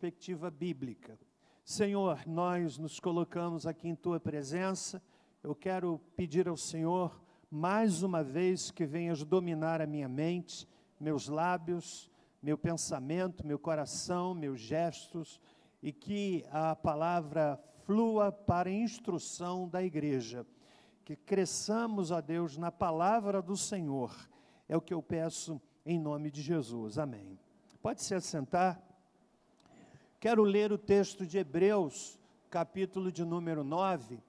perspectiva bíblica. Senhor, nós nos colocamos aqui em Tua presença. Eu quero pedir ao Senhor, mais uma vez, que venhas dominar a minha mente, meus lábios, meu pensamento, meu coração, meus gestos, e que a palavra flua para a instrução da igreja. Que cresçamos, ó Deus, na palavra do Senhor. É o que eu peço em nome de Jesus. Amém. Pode se assentar. Quero ler o texto de Hebreus, capítulo de número 9.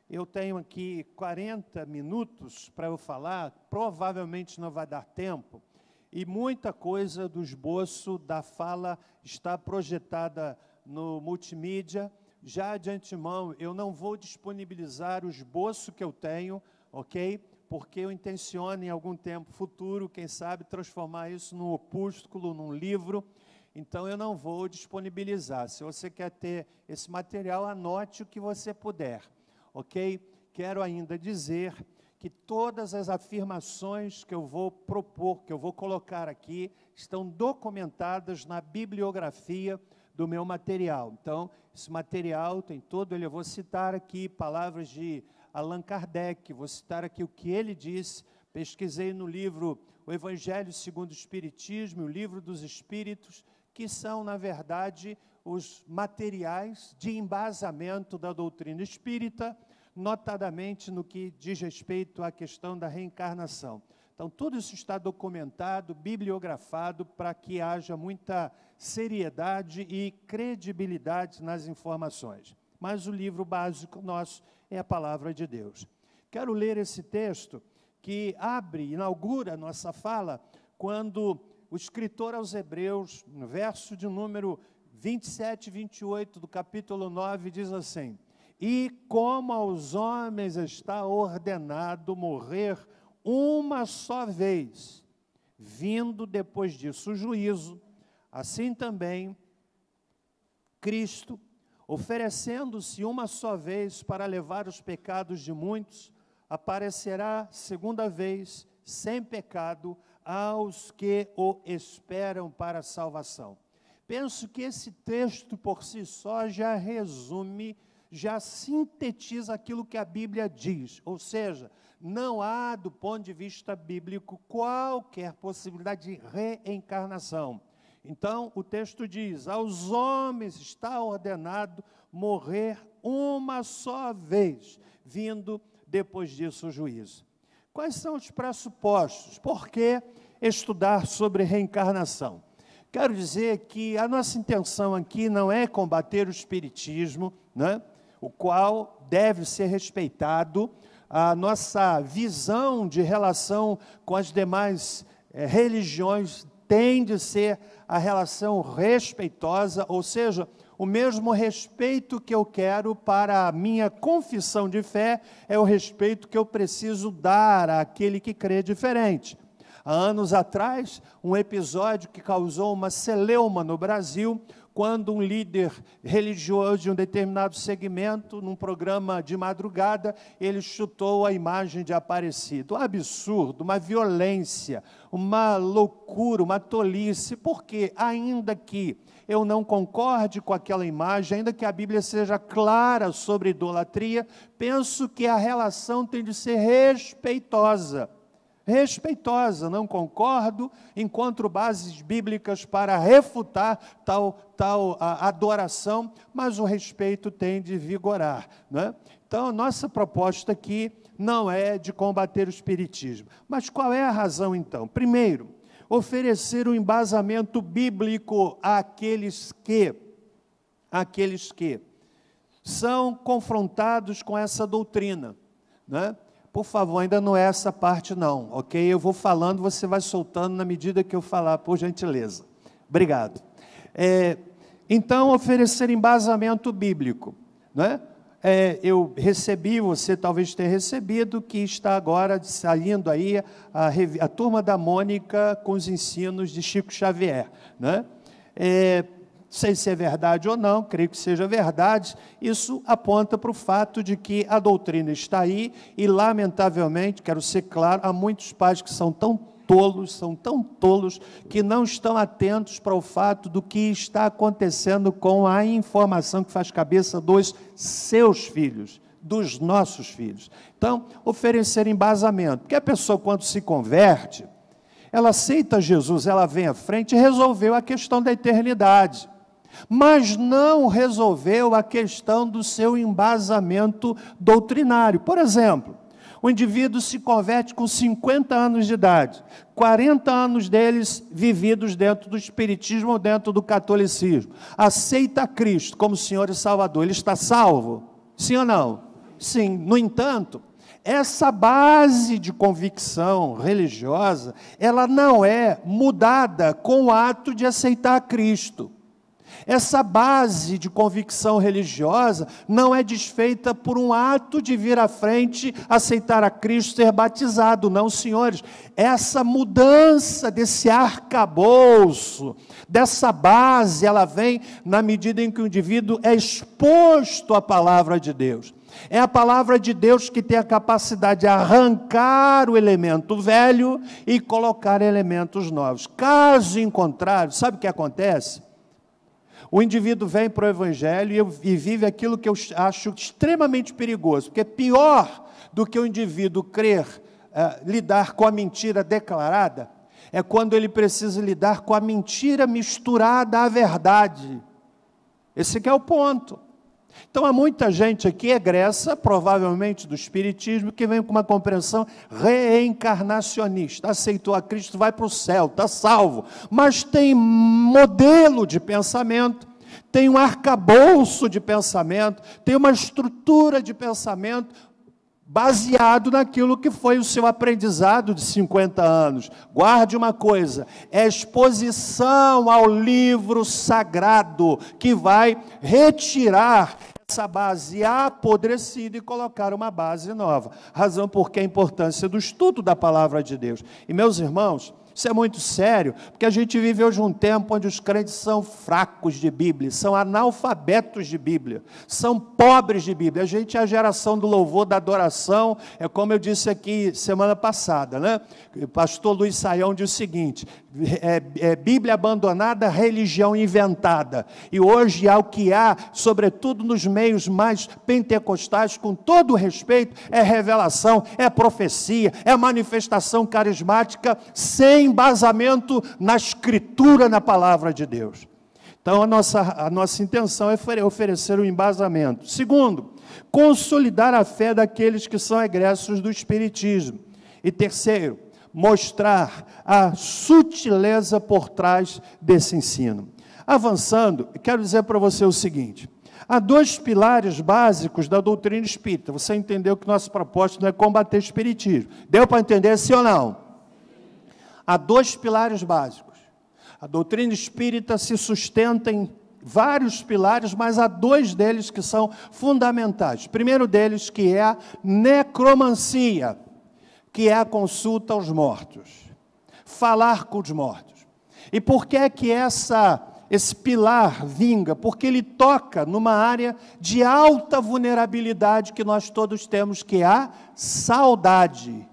Eu tenho aqui 40 minutos para eu falar, provavelmente não vai dar tempo, e muita coisa do esboço da fala está projetada no multimídia. Já de antemão, eu não vou disponibilizar o esboço que eu tenho, ok? Porque eu intenciono em algum tempo futuro, quem sabe, transformar isso num opúsculo, num livro. Então, eu não vou disponibilizar. Se você quer ter esse material, anote o que você puder, ok? Quero ainda dizer que todas as afirmações que eu vou propor, que eu vou colocar aqui, estão documentadas na bibliografia do meu material. Então, esse material tem todo, eu vou citar aqui palavras de Allan Kardec, vou citar aqui o que ele disse. Pesquisei no livro O Evangelho segundo o Espiritismo, o Livro dos Espíritos, que são, na verdade, os materiais de embasamento da doutrina espírita, notadamente no que diz respeito à questão da reencarnação. Então, tudo isso está documentado, bibliografado, para que haja muita seriedade e credibilidade nas informações. Mas o livro básico nosso é a Palavra de Deus. Quero ler esse texto que inaugura a nossa fala, quando o escritor aos Hebreus, no verso de número 27 e 28 do capítulo 9, diz assim: E como aos homens está ordenado morrer uma só vez, vindo depois disso o juízo, assim também Cristo, oferecendo-se uma só vez para levar os pecados de muitos, aparecerá segunda vez, sem pecado, aos que o esperam para a salvação. Penso que esse texto por si só já resume, já sintetiza aquilo que a Bíblia diz, ou seja, não há, do ponto de vista bíblico, qualquer possibilidade de reencarnação. Então, o texto diz: aos homens está ordenado morrer uma só vez, vindo depois disso o juízo. Quais são os pressupostos? Por que estudar sobre reencarnação? Quero dizer que a nossa intenção aqui não é combater o espiritismo, né, o qual deve ser respeitado. A nossa visão de relação com as demais religiões tem de ser a relação respeitosa, ou seja, o mesmo respeito que eu quero para a minha confissão de fé é o respeito que eu preciso dar àquele que crê diferente. Há anos atrás, um episódio que causou uma celeuma no Brasil, quando um líder religioso de um determinado segmento, num programa de madrugada, ele chutou a imagem de Aparecido. Um absurdo, uma violência, uma loucura, uma tolice, porque ainda que eu não concorde com aquela imagem, ainda que a Bíblia seja clara sobre idolatria, penso que a relação tem de ser respeitosa. Respeitosa, não concordo, encontro bases bíblicas para refutar tal adoração, mas o respeito tem de vigorar, né? Então, a nossa proposta aqui não é de combater o espiritismo. Mas qual é a razão, então? Primeiro, oferecer um embasamento bíblico àqueles que são confrontados com essa doutrina, né? Por favor, ainda não é essa parte não, ok? Eu vou falando, você vai soltando na medida que eu falar, por gentileza. Obrigado. Então, oferecer embasamento bíblico, né? Eu recebi, você talvez tenha recebido, que está agora saindo aí a Turma da Mônica com os ensinos de Chico Xavier, né? Não sei se é verdade ou não, creio que seja verdade. Isso aponta para o fato de que a doutrina está aí e, lamentavelmente, quero ser claro, há muitos pais que são tão tolos que não estão atentos para o fato do que está acontecendo com a informação que faz cabeça dos seus filhos, dos nossos filhos. Então, oferecer embasamento, porque a pessoa, quando se converte, ela aceita Jesus, ela vem à frente e resolveu a questão da eternidade, mas não resolveu a questão do seu embasamento doutrinário. Por exemplo, o indivíduo se converte com 50 anos de idade, 40 anos deles vividos dentro do espiritismo ou dentro do catolicismo. Aceita Cristo como Senhor e Salvador. Ele está salvo? Sim ou não? Sim. No entanto, essa base de convicção religiosa, ela não é mudada com o ato de aceitar Cristo. Essa base de convicção religiosa não é desfeita por um ato de vir à frente, aceitar a Cristo, ser batizado. Não, senhores. Essa mudança desse arcabouço, dessa base, ela vem na medida em que o indivíduo é exposto à palavra de Deus. É a palavra de Deus que tem a capacidade de arrancar o elemento velho e colocar elementos novos. Caso em contrário, sabe o que acontece? O indivíduo vem para o Evangelho e vive aquilo que eu acho extremamente perigoso, porque pior do que o indivíduo lidar com a mentira declarada, é quando ele precisa lidar com a mentira misturada à verdade. Esse que é o ponto. Então, há muita gente aqui egressa, provavelmente do Espiritismo, que vem com uma compreensão reencarnacionista. Aceitou a Cristo, vai para o céu, está salvo. Mas tem modelo de pensamento, tem um arcabouço de pensamento, tem uma estrutura de pensamento baseado naquilo que foi o seu aprendizado de 50 anos. Guarde uma coisa, é exposição ao livro sagrado que vai retirar essa base apodrecida e colocar uma base nova. Razão porque a importância do estudo da palavra de Deus. E, meus irmãos, isso é muito sério, porque a gente vive hoje um tempo onde os crentes são fracos de Bíblia, são analfabetos de Bíblia, são pobres de Bíblia. A gente é a geração do louvor, da adoração, é como eu disse aqui semana passada, né? O pastor Luiz Saião disse o seguinte: Bíblia abandonada, religião inventada. E hoje há o que há, sobretudo nos meios mais pentecostais, com todo o respeito, é revelação, é profecia, é manifestação carismática, sem embasamento na Escritura, na palavra de Deus. Então, a nossa intenção é oferecer um embasamento. Segundo, consolidar a fé daqueles que são egressos do Espiritismo. E terceiro, mostrar a sutileza por trás desse ensino. Avançando, quero dizer para você o seguinte: há dois pilares básicos da doutrina espírita. Você entendeu que nosso propósito não é combater o espiritismo. Deu para entender, sim ou não? Há dois pilares básicos. A doutrina espírita se sustenta em vários pilares, mas há dois deles que são fundamentais. O primeiro deles, que é a necromancia, que é a consulta aos mortos, falar com os mortos. E por que é que esse pilar vinga? Porque ele toca numa área de alta vulnerabilidade que nós todos temos, que é a saudade.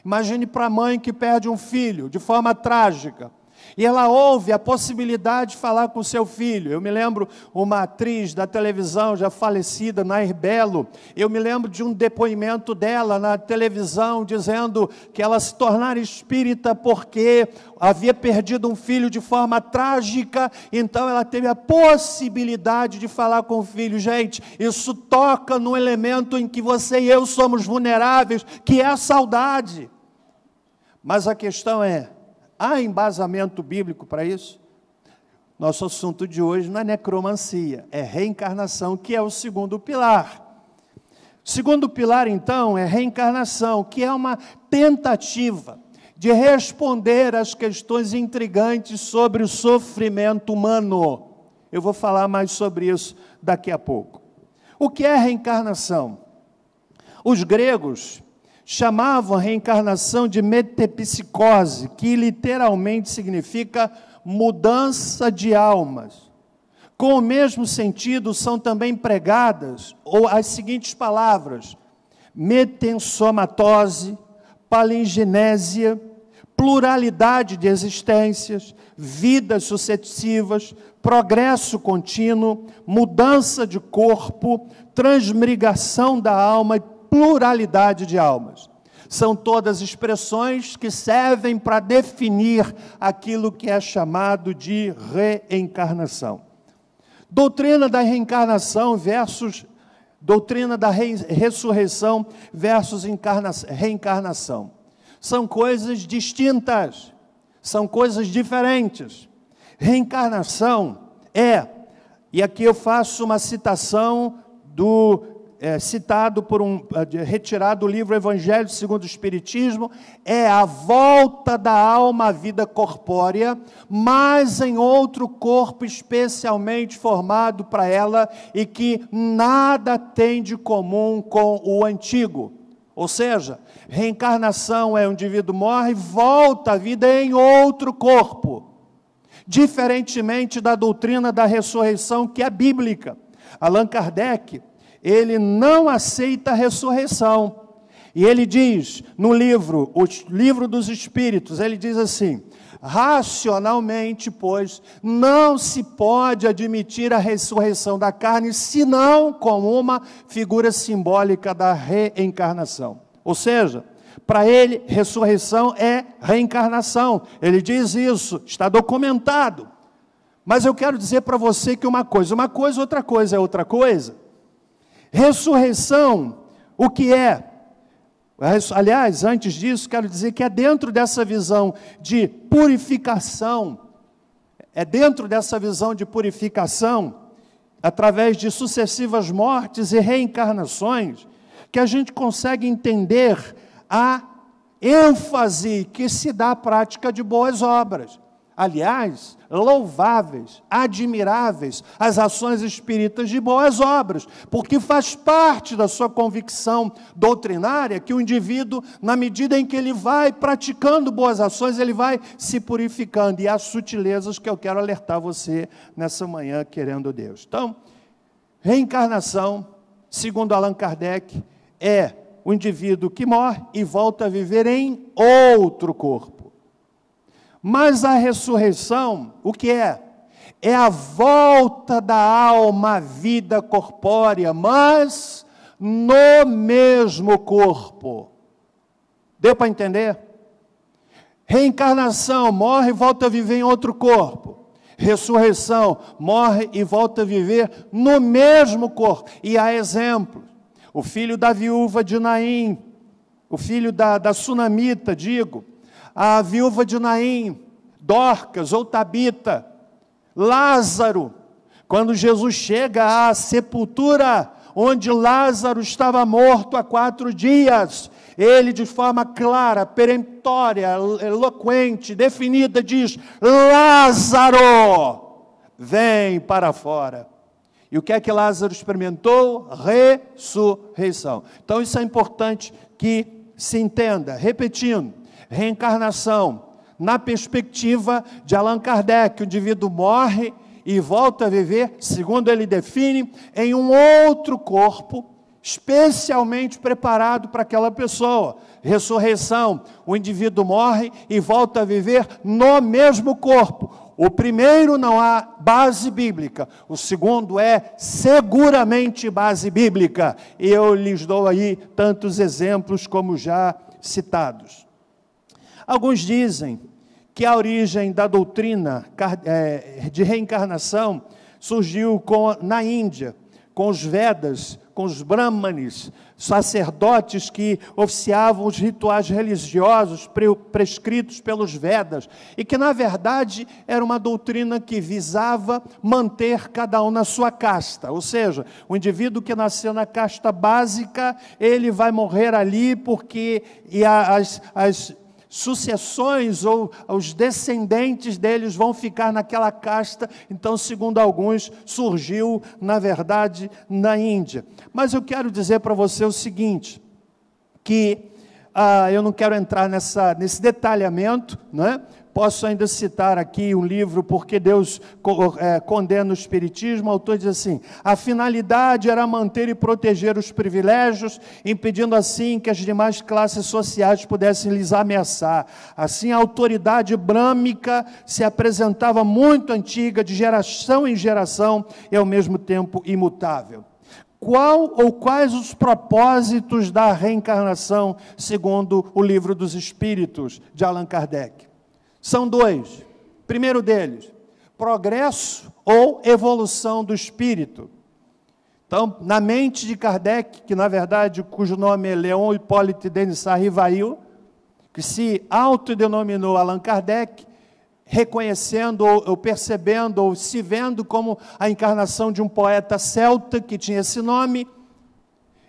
Imagine para a mãe que perde um filho de forma trágica, e ela ouve a possibilidade de falar com seu filho. Eu me lembro uma atriz da televisão já falecida, Nair Belo, eu me lembro de um depoimento dela na televisão, dizendo que ela se tornara espírita porque havia perdido um filho de forma trágica, então ela teve a possibilidade de falar com o filho. Gente, isso toca no elemento em que você e eu somos vulneráveis, que é a saudade. Mas a questão é, há embasamento bíblico para isso? Nosso assunto de hoje não é necromancia, é reencarnação, que é o segundo pilar. O segundo pilar, então, é reencarnação, que é uma tentativa de responder às questões intrigantes sobre o sofrimento humano. Eu vou falar mais sobre isso daqui a pouco. O que é reencarnação? Os gregos chamavam a reencarnação de metempsicose, que literalmente significa mudança de almas. Com o mesmo sentido, são também pregadas as seguintes palavras: metensomatose, palingenésia, pluralidade de existências, vidas sucessivas, progresso contínuo, mudança de corpo, transmigração da alma e pluralidade de almas. São todas expressões que servem para definir aquilo que é chamado de reencarnação. Doutrina da reencarnação versus doutrina da ressurreição versus reencarnação. São coisas distintas, são coisas diferentes. Reencarnação e aqui eu faço uma citação retirado do livro Evangelho segundo o Espiritismo, é a volta da alma à vida corpórea, mas em outro corpo especialmente formado para ela e que nada tem de comum com o antigo. Ou seja, reencarnação é o indivíduo morre e volta à vida em outro corpo, diferentemente da doutrina da ressurreição que é bíblica. Allan Kardec, ele não aceita a ressurreição. E ele diz, no livro, o Livro dos Espíritos, ele diz assim: racionalmente, pois, não se pode admitir a ressurreição da carne, senão como uma figura simbólica da reencarnação. Ou seja, para ele, ressurreição é reencarnação. Ele diz isso, está documentado. Mas eu quero dizer para você que uma coisa, outra coisa é outra coisa. Ressurreição, o que é? Aliás, antes disso, quero dizer que é dentro dessa visão de purificação, através de sucessivas mortes e reencarnações, que a gente consegue entender a ênfase que se dá à prática de boas obras. Aliás, louváveis, admiráveis, as ações espíritas de boas obras, porque faz parte da sua convicção doutrinária que o indivíduo, na medida em que ele vai praticando boas ações, ele vai se purificando, e há sutilezas que eu quero alertar você nessa manhã, querendo Deus. Então, reencarnação, segundo Allan Kardec, é o indivíduo que morre e volta a viver em outro corpo. Mas a ressurreição, o que é? É a volta da alma à vida corpórea, mas no mesmo corpo. Deu para entender? Reencarnação, morre e volta a viver em outro corpo. Ressurreição, morre e volta a viver no mesmo corpo. E há exemplos. O filho da viúva de Naim, o filho da sunamita, a viúva de Naim, Dorcas ou Tabita, Lázaro, quando Jesus chega à sepultura, onde Lázaro estava morto há 4 dias, ele de forma clara, peremptória, eloquente, definida, diz: Lázaro, vem para fora. E o que é que Lázaro experimentou? Ressurreição. Então isso é importante que se entenda. Repetindo, reencarnação, na perspectiva de Allan Kardec, o indivíduo morre e volta a viver, segundo ele define, em um outro corpo, especialmente preparado para aquela pessoa. Ressurreição, o indivíduo morre e volta a viver no mesmo corpo. O primeiro não há base bíblica, o segundo é seguramente base bíblica. E eu lhes dou aí tantos exemplos como já citados. Alguns dizem que a origem da doutrina de reencarnação surgiu na Índia, com os Vedas, com os Brahmanes, sacerdotes que oficiavam os rituais religiosos prescritos pelos Vedas, e que, na verdade, era uma doutrina que visava manter cada um na sua casta, ou seja, o indivíduo que nasceu na casta básica, ele vai morrer ali porque as sucessões ou os descendentes deles vão ficar naquela casta. Então, segundo alguns, surgiu, na verdade, na Índia. Mas eu quero dizer para você o seguinte, que eu não quero entrar nesse detalhamento, né? Posso ainda citar aqui um livro, Porque Deus Condena o Espiritismo. O autor diz assim: a finalidade era manter e proteger os privilégios, impedindo assim que as demais classes sociais pudessem lhes ameaçar. Assim, a autoridade brâmica se apresentava muito antiga, de geração em geração, e ao mesmo tempo imutável. Qual ou quais os propósitos da reencarnação, segundo o Livro dos Espíritos, de Allan Kardec? São dois. Primeiro deles, progresso ou evolução do espírito. Então, na mente de Kardec, que na verdade, cujo nome é Léon Hippolyte Denis Rivail, que se autodenominou Allan Kardec, reconhecendo ou percebendo ou se vendo como a encarnação de um poeta celta que tinha esse nome.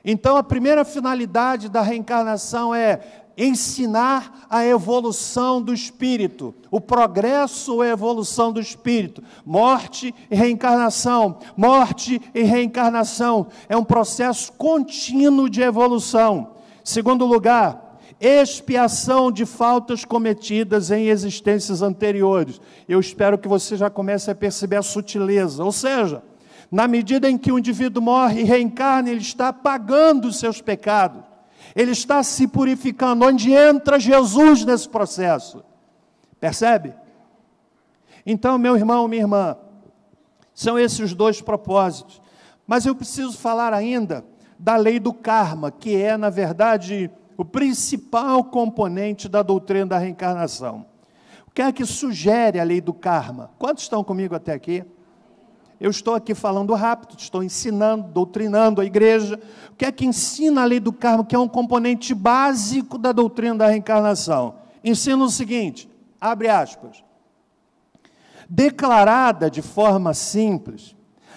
Então, a primeira finalidade da reencarnação é ensinar a evolução do espírito, o progresso ou a evolução do espírito. Morte e reencarnação, morte e reencarnação. É um processo contínuo de evolução. Segundo lugar, expiação de faltas cometidas em existências anteriores. Eu espero que você já comece a perceber a sutileza. Ou seja, na medida em que o indivíduo morre e reencarna, ele está pagando os seus pecados. Ele está se purificando. Onde entra Jesus nesse processo? Percebe? Então, meu irmão, minha irmã, são esses os dois propósitos. Mas eu preciso falar ainda da lei do karma, que é, na verdade, o principal componente da doutrina da reencarnação. O que é que sugere a lei do karma? Quantos estão comigo até aqui? Eu estou aqui falando rápido, estou ensinando, doutrinando a igreja. O que é que ensina a lei do karma, que é um componente básico da doutrina da reencarnação? Ensina o seguinte, abre aspas: declarada de forma simples,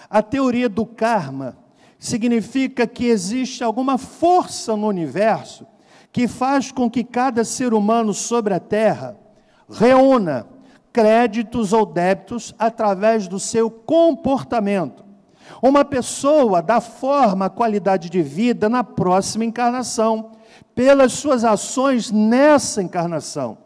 a teoria do karma significa que existe alguma força no universo que faz com que cada ser humano sobre a Terra reúna créditos ou débitos através do seu comportamento. Uma pessoa dá forma à qualidade de vida na próxima encarnação, pelas suas ações nessa encarnação.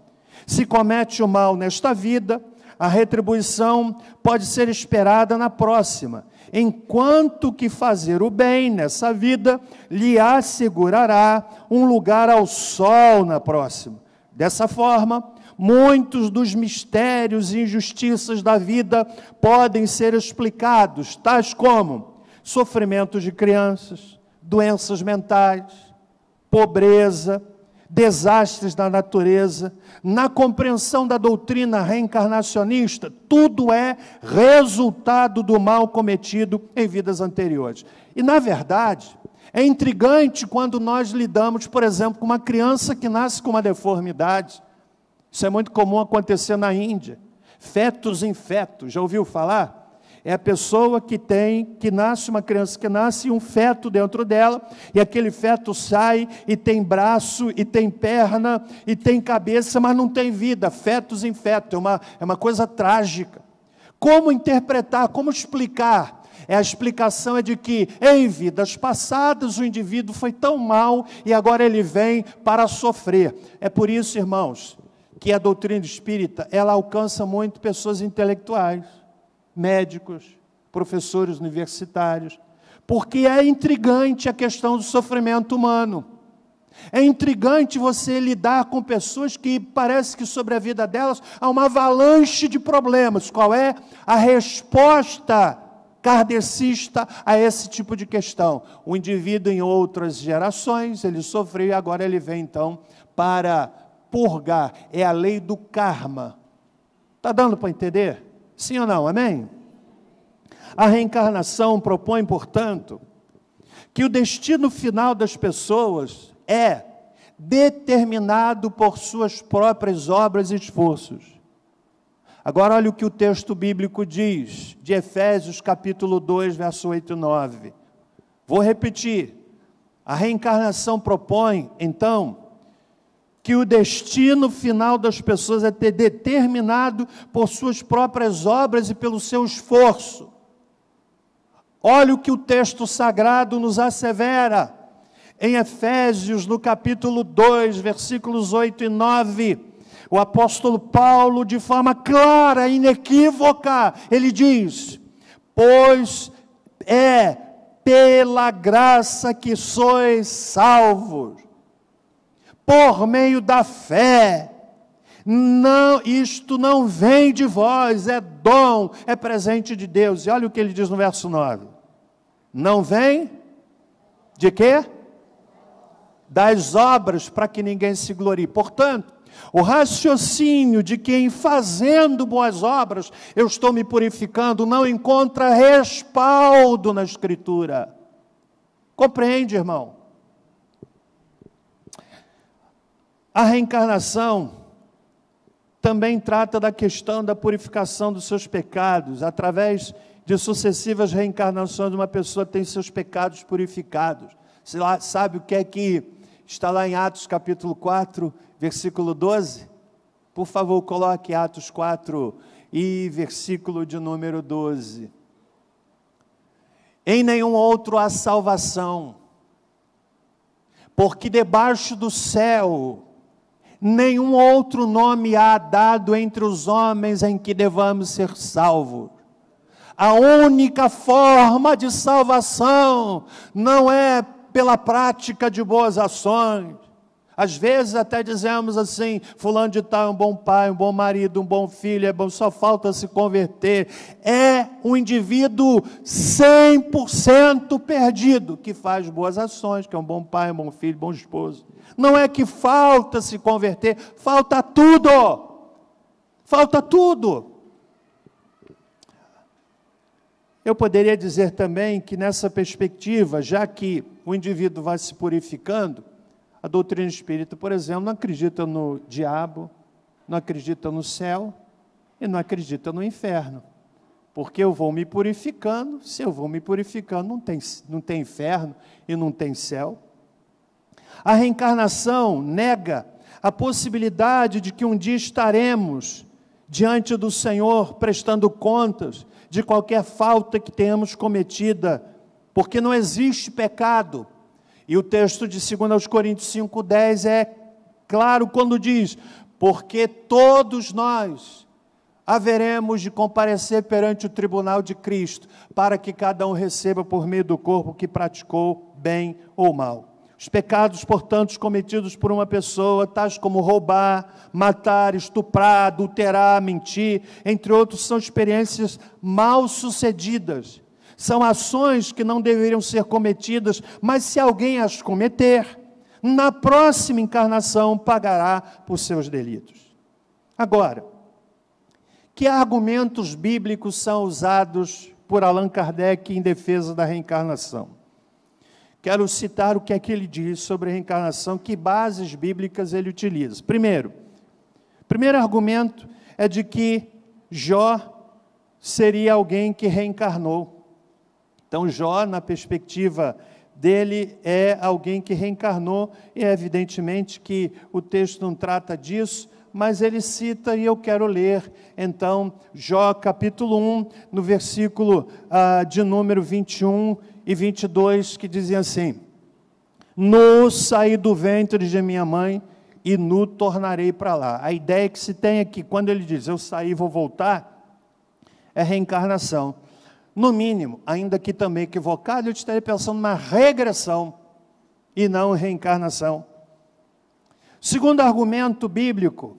Se comete o mal nesta vida, a retribuição pode ser esperada na próxima, enquanto que fazer o bem nessa vida lhe assegurará um lugar ao sol na próxima. Dessa forma, muitos dos mistérios e injustiças da vida podem ser explicados, tais como sofrimentos de crianças, doenças mentais, pobreza, desastres da natureza. Na compreensão da doutrina reencarnacionista, tudo é resultado do mal cometido em vidas anteriores. E, na verdade, é intrigante quando nós lidamos, por exemplo, com uma criança que nasce com uma deformidade. Isso é muito comum acontecer na Índia. Fetos em fetos, já ouviu falar? É a pessoa que nasce, uma criança que nasce, e um feto dentro dela, e aquele feto sai, e tem braço, e tem perna, e tem cabeça, mas não tem vida. Fetos em feto, é uma coisa trágica. Como interpretar, como explicar? A explicação é de que, em vidas passadas, o indivíduo foi tão mal, e agora ele vem para sofrer. É por isso, irmãos, que a doutrina espírita, ela alcança muito pessoas intelectuais, médicos, professores universitários, porque é intrigante a questão do sofrimento humano. É intrigante você lidar com pessoas que parece que sobre a vida delas há uma avalanche de problemas. Qual é a resposta kardecista a esse tipo de questão? O indivíduo em outras gerações, ele sofreu e agora ele vem então para purgar. É a lei do karma. Está dando para entender? Sim ou não? Amém? A reencarnação propõe, portanto, que o destino final das pessoas é determinado por suas próprias obras e esforços. Agora olha o que o texto bíblico diz, de Efésios capítulo 2, verso 8 e 9. Vou repetir. A reencarnação propõe, então, que o destino final das pessoas é determinado por suas próprias obras e pelo seu esforço. Olha o que o texto sagrado nos assevera, em Efésios, no capítulo 2, versículos 8 e 9. O apóstolo Paulo, de forma clara, inequívoca, ele diz: pois é pela graça que sois salvos, por meio da fé. Não, isto não vem de vós, é dom, é presente de Deus. E olha o que ele diz no verso 9. Não vem de quê? Das obras, para que ninguém se glorie. Portanto, o raciocínio de que em fazendo boas obras eu estou me purificando não encontra respaldo na Escritura. Compreende, irmão? A reencarnação também trata da questão da purificação dos seus pecados. Através de sucessivas reencarnações, uma pessoa tem seus pecados purificados. Você sabe o que é que está lá em Atos capítulo 4, versículo 12? Por favor, coloque Atos 4 e versículo de número 12. Em nenhum outro há salvação, porque debaixo do céu nenhum outro nome há dado entre os homens em que devamos ser salvos. A única forma de salvação não é pela prática de boas ações. Às vezes até dizemos assim: fulano de tal é um bom pai, um bom marido, um bom filho, é bom, só falta se converter. É um indivíduo 100% perdido, que faz boas ações, que é um bom pai, um bom filho, um bom esposo. Não é que falta se converter, falta tudo. Falta tudo. Eu poderia dizer também que nessa perspectiva, já que o indivíduo vai se purificando, a doutrina espírita, por exemplo, não acredita no diabo, não acredita no céu e não acredita no inferno. Porque eu vou me purificando, se eu vou me purificando, não tem inferno e não tem céu. A reencarnação nega a possibilidade de que um dia estaremos diante do Senhor prestando contas de qualquer falta que tenhamos cometida, porque não existe pecado. E o texto de 2 Coríntios 5,10 é claro quando diz: porque todos nós haveremos de comparecer perante o tribunal de Cristo, para que cada um receba por meio do corpo o que praticou, bem ou mal. Os pecados, portanto, cometidos por uma pessoa, tais como roubar, matar, estuprar, adulterar, mentir, entre outros, são experiências mal sucedidas. São ações que não deveriam ser cometidas, mas se alguém as cometer, na próxima encarnação pagará por seus delitos. Agora, que argumentos bíblicos são usados por Allan Kardec em defesa da reencarnação? Quero citar o que é que ele diz sobre a reencarnação, que bases bíblicas ele utiliza. Primeiro argumento é de que Jó seria alguém que reencarnou. Então, Jó, na perspectiva dele, é alguém que reencarnou, e é evidentemente que o texto não trata disso, mas ele cita, e eu quero ler, então, Jó capítulo 1, no versículo de número 21 e 22, que dizem assim: nu saí do ventre de minha mãe, e nu tornarei para lá. A ideia que se tem aqui, quando ele diz, eu saí e vou voltar, é reencarnação. No mínimo, ainda que também equivocado, eu estaria pensando numa regressão, e não reencarnação. Segundo argumento bíblico,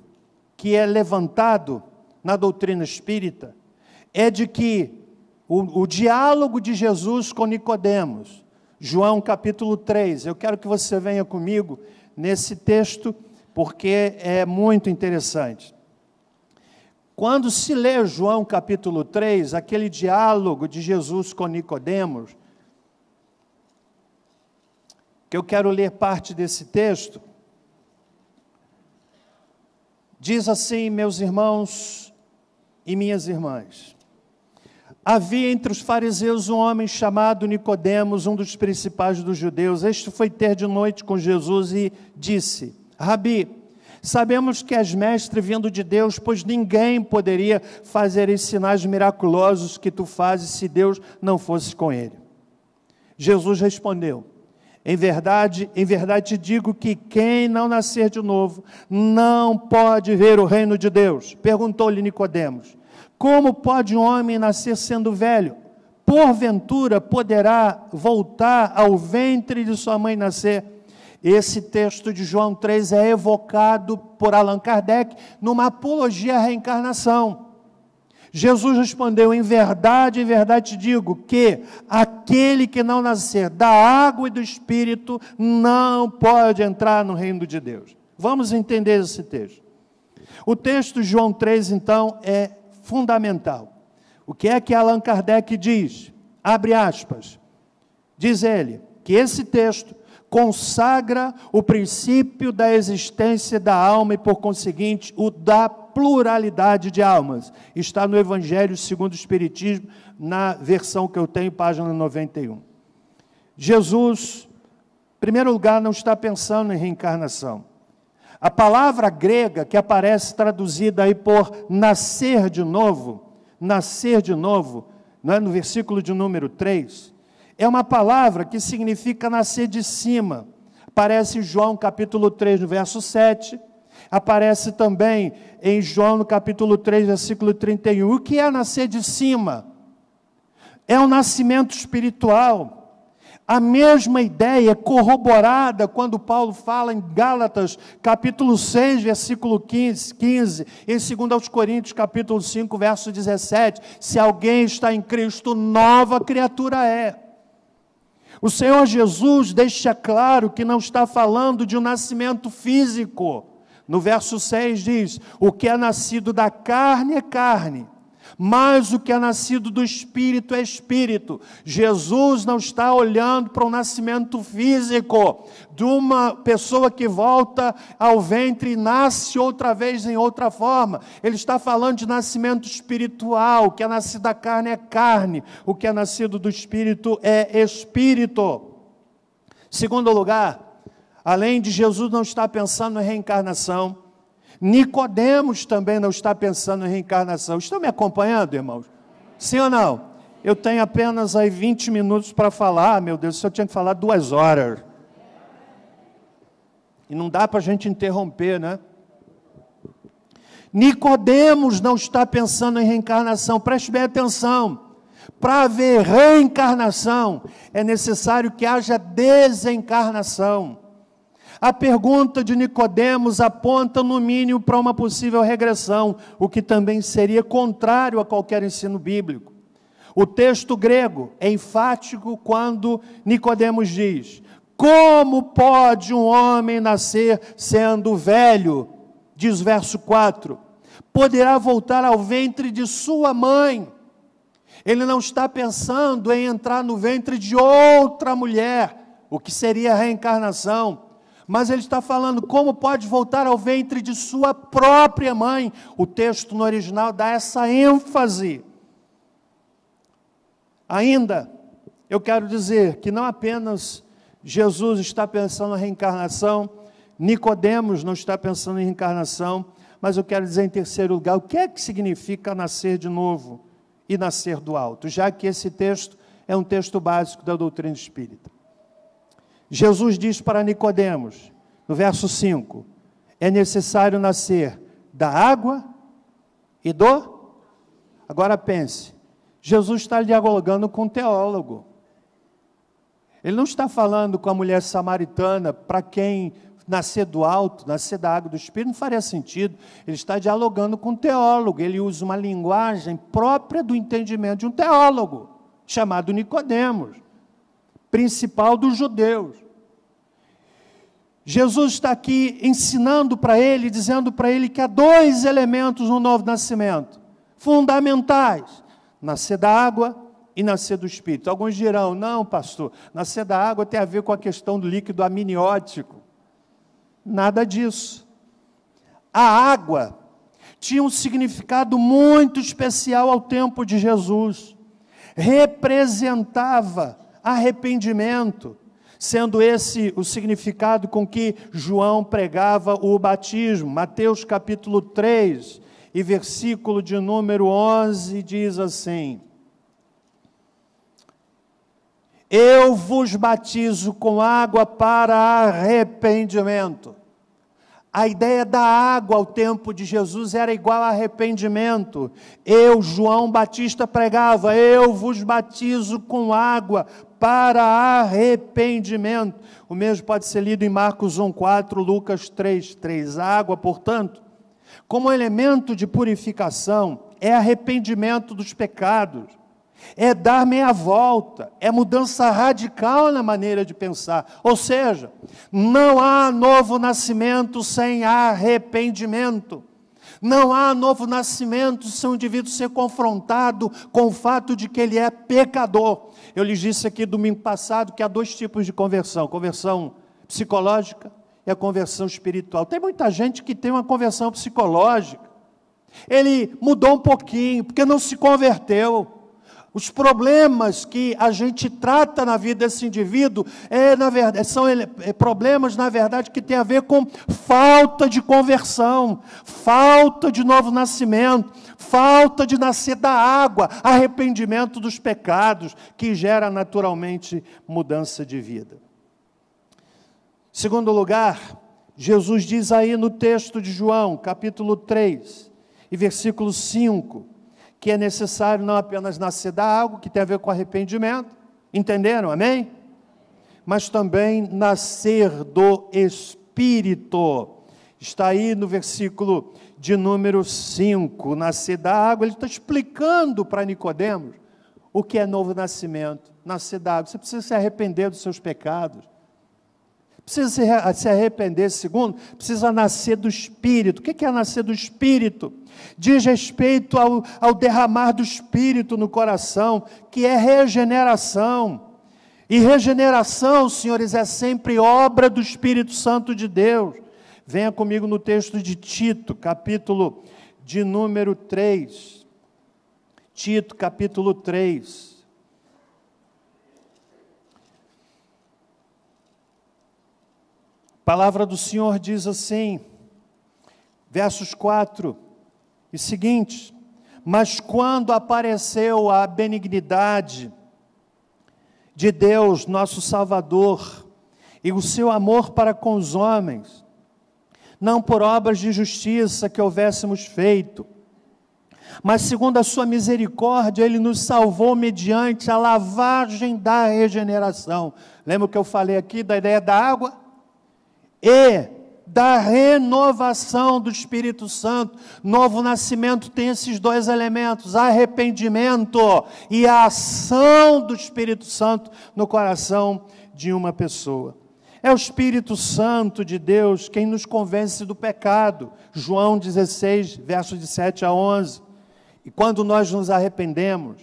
que é levantado na doutrina espírita, é de que o diálogo de Jesus com Nicodemos, João capítulo 3, eu quero que você venha comigo nesse texto, porque é muito interessante. Quando se lê João capítulo 3, aquele diálogo de Jesus com Nicodemos, que eu quero ler parte desse texto, diz assim: meus irmãos e minhas irmãs, havia entre os fariseus um homem chamado Nicodemos, um dos principais dos judeus. Este foi ter de noite com Jesus e disse: Rabi, sabemos que és mestre vindo de Deus, pois ninguém poderia fazer esses sinais miraculosos que tu fazes se Deus não fosse com ele. Jesus respondeu: Em verdade te digo que quem não nascer de novo não pode ver o reino de Deus. Perguntou-lhe Nicodemos: como pode um homem nascer sendo velho? Porventura poderá voltar ao ventre de sua mãe nascer? Esse texto de João 3 é evocado por Allan Kardec numa apologia à reencarnação. Jesus respondeu: em verdade te digo que aquele que não nascer da água e do Espírito não pode entrar no reino de Deus. Vamos entender esse texto. O texto de João 3, então, é fundamental. O que é que Allan Kardec diz? Abre aspas. Diz ele que esse texto consagra o princípio da existência da alma e, por conseguinte, o da pluralidade de almas. Está no Evangelho segundo o Espiritismo, na versão que eu tenho, página 91. Jesus, em primeiro lugar, não está pensando em reencarnação. A palavra grega que aparece traduzida aí por nascer de novo, não é, no versículo de número 3, é uma palavra que significa nascer de cima. Aparece em João capítulo 3, no verso 7, aparece também em João no capítulo 3, versículo 31. O que é nascer de cima? É um nascimento espiritual. A mesma ideia é corroborada quando Paulo fala em Gálatas, capítulo 6, versículo 15, em 2 Coríntios, capítulo 5, verso 17, se alguém está em Cristo, nova criatura é. O Senhor Jesus deixa claro que não está falando de um nascimento físico. No verso 6 diz: o que é nascido da carne é carne, mas o que é nascido do Espírito é Espírito. Jesus não está olhando para o nascimento físico de uma pessoa que volta ao ventre e nasce outra vez em outra forma. Ele está falando de nascimento espiritual. O que é nascido da carne é carne, o que é nascido do Espírito é Espírito. Segundo lugar, além de Jesus não estar pensando em reencarnação, Nicodemos também não está pensando em reencarnação. Estão me acompanhando, irmãos? Sim ou não? Eu tenho apenas aí 20 minutos para falar. Meu Deus, se eu tinha que falar 2 horas. E não dá para a gente interromper, né? Nicodemos não está pensando em reencarnação. Preste bem atenção. Para haver reencarnação, é necessário que haja desencarnação. A pergunta de Nicodemos aponta, no mínimo, para uma possível regressão, o que também seria contrário a qualquer ensino bíblico. O texto grego é enfático quando Nicodemos diz: como pode um homem nascer sendo velho? Diz o verso 4, poderá voltar ao ventre de sua mãe. Ele não está pensando em entrar no ventre de outra mulher, o que seria a reencarnação. Mas ele está falando como pode voltar ao ventre de sua própria mãe. O texto no original dá essa ênfase. Ainda, eu quero dizer que não apenas Jesus está pensando em reencarnação, Nicodemos não está pensando em reencarnação, mas eu quero dizer em terceiro lugar, o que é que significa nascer de novo e nascer do alto, já que esse texto é um texto básico da doutrina espírita. Jesus diz para Nicodemos, no verso 5, é necessário nascer da água e do... Agora pense, Jesus está dialogando com um teólogo. Ele não está falando com a mulher samaritana, para quem nascer do alto, nascer da água do Espírito, não faria sentido. Ele está dialogando com um teólogo, ele usa uma linguagem própria do entendimento de um teólogo, chamado Nicodemos, principal dos judeus. Jesus está aqui ensinando para ele, dizendo para ele que há 2 elementos no novo nascimento, fundamentais: nascer da água e nascer do Espírito. Alguns dirão, não pastor, nascer da água tem a ver com a questão do líquido amniótico. Nada disso. A água tinha um significado muito especial ao tempo de Jesus. Representava arrependimento, sendo esse o significado com que João pregava o batismo. Mateus capítulo 3 e versículo de número 11 diz assim: eu vos batizo com água para arrependimento. A ideia da água ao tempo de Jesus era igual a arrependimento. Eu, João Batista, pregava, eu vos batizo com água para arrependimento. O mesmo pode ser lido em Marcos 1,4, Lucas 3,3. A água, portanto, como elemento de purificação, é arrependimento dos pecados, é dar meia volta, é mudança radical na maneira de pensar. Ou seja, não há novo nascimento sem arrependimento. Não há novo nascimento sem o indivíduo ser confrontado com o fato de que ele é pecador. Eu lhes disse aqui domingo passado que há dois tipos de conversão: conversão psicológica e a conversão espiritual. Tem muita gente que tem uma conversão psicológica. Ele mudou um pouquinho, porque não se converteu. Os problemas que a gente trata na vida desse indivíduo são problemas, na verdade, que tem a ver com falta de conversão, falta de novo nascimento, falta de nascer da água, arrependimento dos pecados, que gera naturalmente mudança de vida. Segundo lugar, Jesus diz aí no texto de João, capítulo 3, e versículo 5, que é necessário não apenas nascer da água, que tem a ver com arrependimento, entenderam? Amém? Mas também nascer do Espírito. Está aí no versículo de número 5, nascer da água. Ele está explicando para Nicodemos o que é novo nascimento. Nascer da água, você precisa se arrepender dos seus pecados. Precisa se arrepender. Segundo, precisa nascer do Espírito. O que é nascer do Espírito? Diz respeito ao derramar do Espírito no coração, que é regeneração. E regeneração, senhores, é sempre obra do Espírito Santo de Deus. Venha comigo no texto de Tito, capítulo de número 3. Tito, capítulo 3. A palavra do Senhor diz assim, versos 4 e seguintes: mas quando apareceu a benignidade de Deus, nosso Salvador, e o seu amor para com os homens, não por obras de justiça que houvéssemos feito, mas segundo a sua misericórdia, Ele nos salvou mediante a lavagem da regeneração. Lembra o que eu falei aqui da ideia da água? E da renovação do Espírito Santo. Novo nascimento tem esses dois elementos: arrependimento e a ação do Espírito Santo no coração de uma pessoa. É o Espírito Santo de Deus quem nos convence do pecado. João 16, versos de 7 a 11. E quando nós nos arrependemos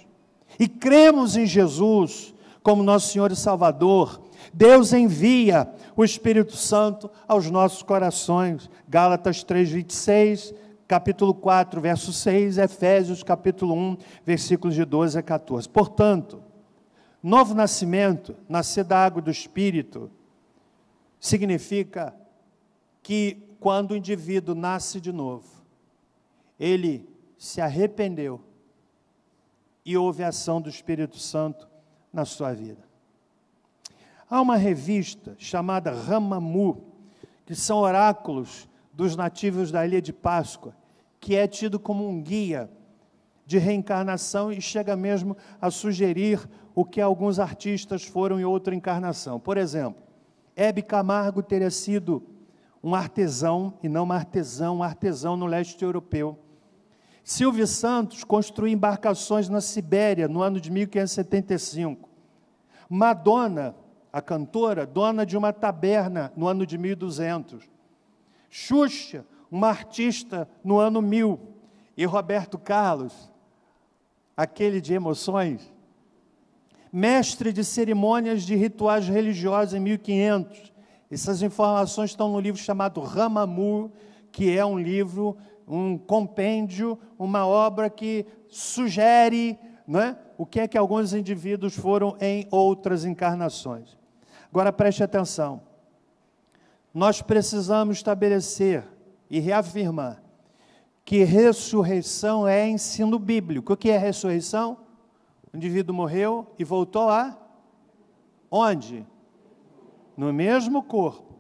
e cremos em Jesus como nosso Senhor e Salvador, Deus envia o Espírito Santo aos nossos corações. Gálatas 3:26, capítulo 4, verso 6, Efésios capítulo 1, versículos de 12 a 14. Portanto, novo nascimento, nascer da água do Espírito, significa que quando o indivíduo nasce de novo, ele se arrependeu e houve a ação do Espírito Santo na sua vida. Há uma revista chamada Ramamu, que são oráculos dos nativos da Ilha de Páscoa, que é tido como um guia de reencarnação e chega mesmo a sugerir o que alguns artistas foram em outra encarnação. Por exemplo, Hebe Camargo teria sido um artesão, e não uma artesã, um artesão no leste europeu. Silvio Santos construiu embarcações na Sibéria no ano de 1575. Madonna, a cantora, dona de uma taberna no ano de 1200. Xuxa, uma artista no ano 1000. E Roberto Carlos, aquele de emoções, mestre de cerimônias de rituais religiosos em 1500. Essas informações estão no livro chamado Ramamu, que é um livro, um compêndio, uma obra que sugere, né, o que é que alguns indivíduos foram em outras encarnações. Agora preste atenção, nós precisamos estabelecer e reafirmar que ressurreição é ensino bíblico. O que é ressurreição? O indivíduo morreu e voltou a Onde? No mesmo corpo.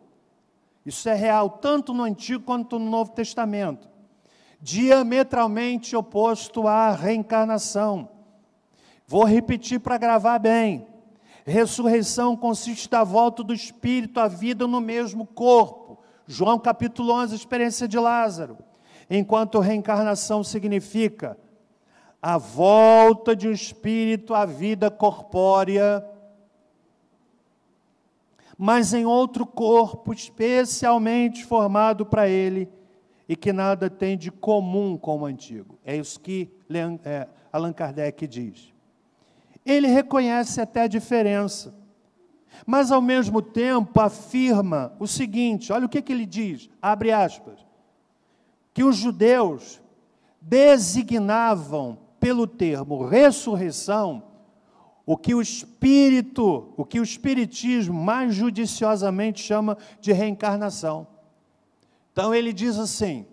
Isso é real tanto no Antigo quanto no Novo Testamento. Diametralmente oposto à reencarnação. Vou repetir para gravar bem. Ressurreição consiste da volta do espírito à vida no mesmo corpo. João capítulo 11, experiência de Lázaro. Enquanto reencarnação significa a volta de um espírito à vida corpórea, mas em outro corpo especialmente formado para ele e que nada tem de comum com o antigo. É isso que Allan Kardec diz. Ele reconhece até a diferença, mas ao mesmo tempo afirma o seguinte, olha o que ele diz, abre aspas, que os judeus designavam pelo termo ressurreição o que o espiritismo mais judiciosamente chama de reencarnação. Então ele diz assim,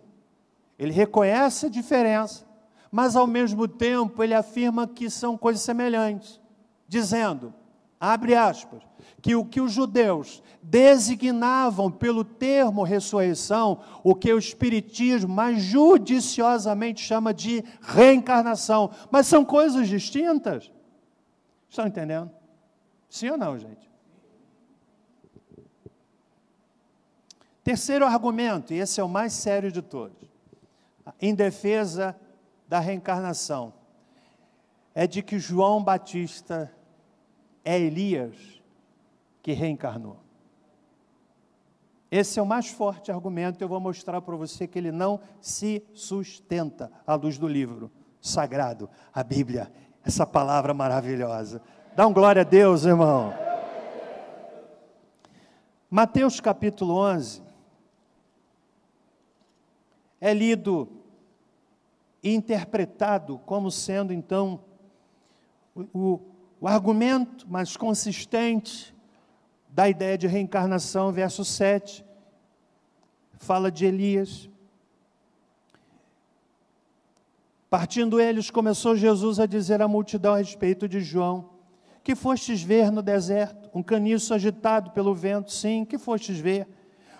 ele reconhece a diferença, mas ao mesmo tempo ele afirma que são coisas semelhantes, dizendo, abre aspas, que o que os judeus designavam pelo termo ressurreição, o que o espiritismo mais judiciosamente chama de reencarnação, mas são coisas distintas. Estão entendendo? Sim ou não, gente? Terceiro argumento, e esse é o mais sério de todos, em defesa da reencarnação, é de que João Batista é Elias que reencarnou. Esse é o mais forte argumento, eu vou mostrar para você que ele não se sustenta à luz do livro sagrado, a Bíblia, essa palavra maravilhosa. Dá um glória a Deus, irmão. Mateus capítulo 11 é lido e interpretado como sendo, então, o argumento mais consistente da ideia de reencarnação, verso 7, fala de Elias. Partindo eles, começou Jesus a dizer à multidão a respeito de João, que fostes ver no deserto? Um caniço agitado pelo vento? Sim, que fostes ver?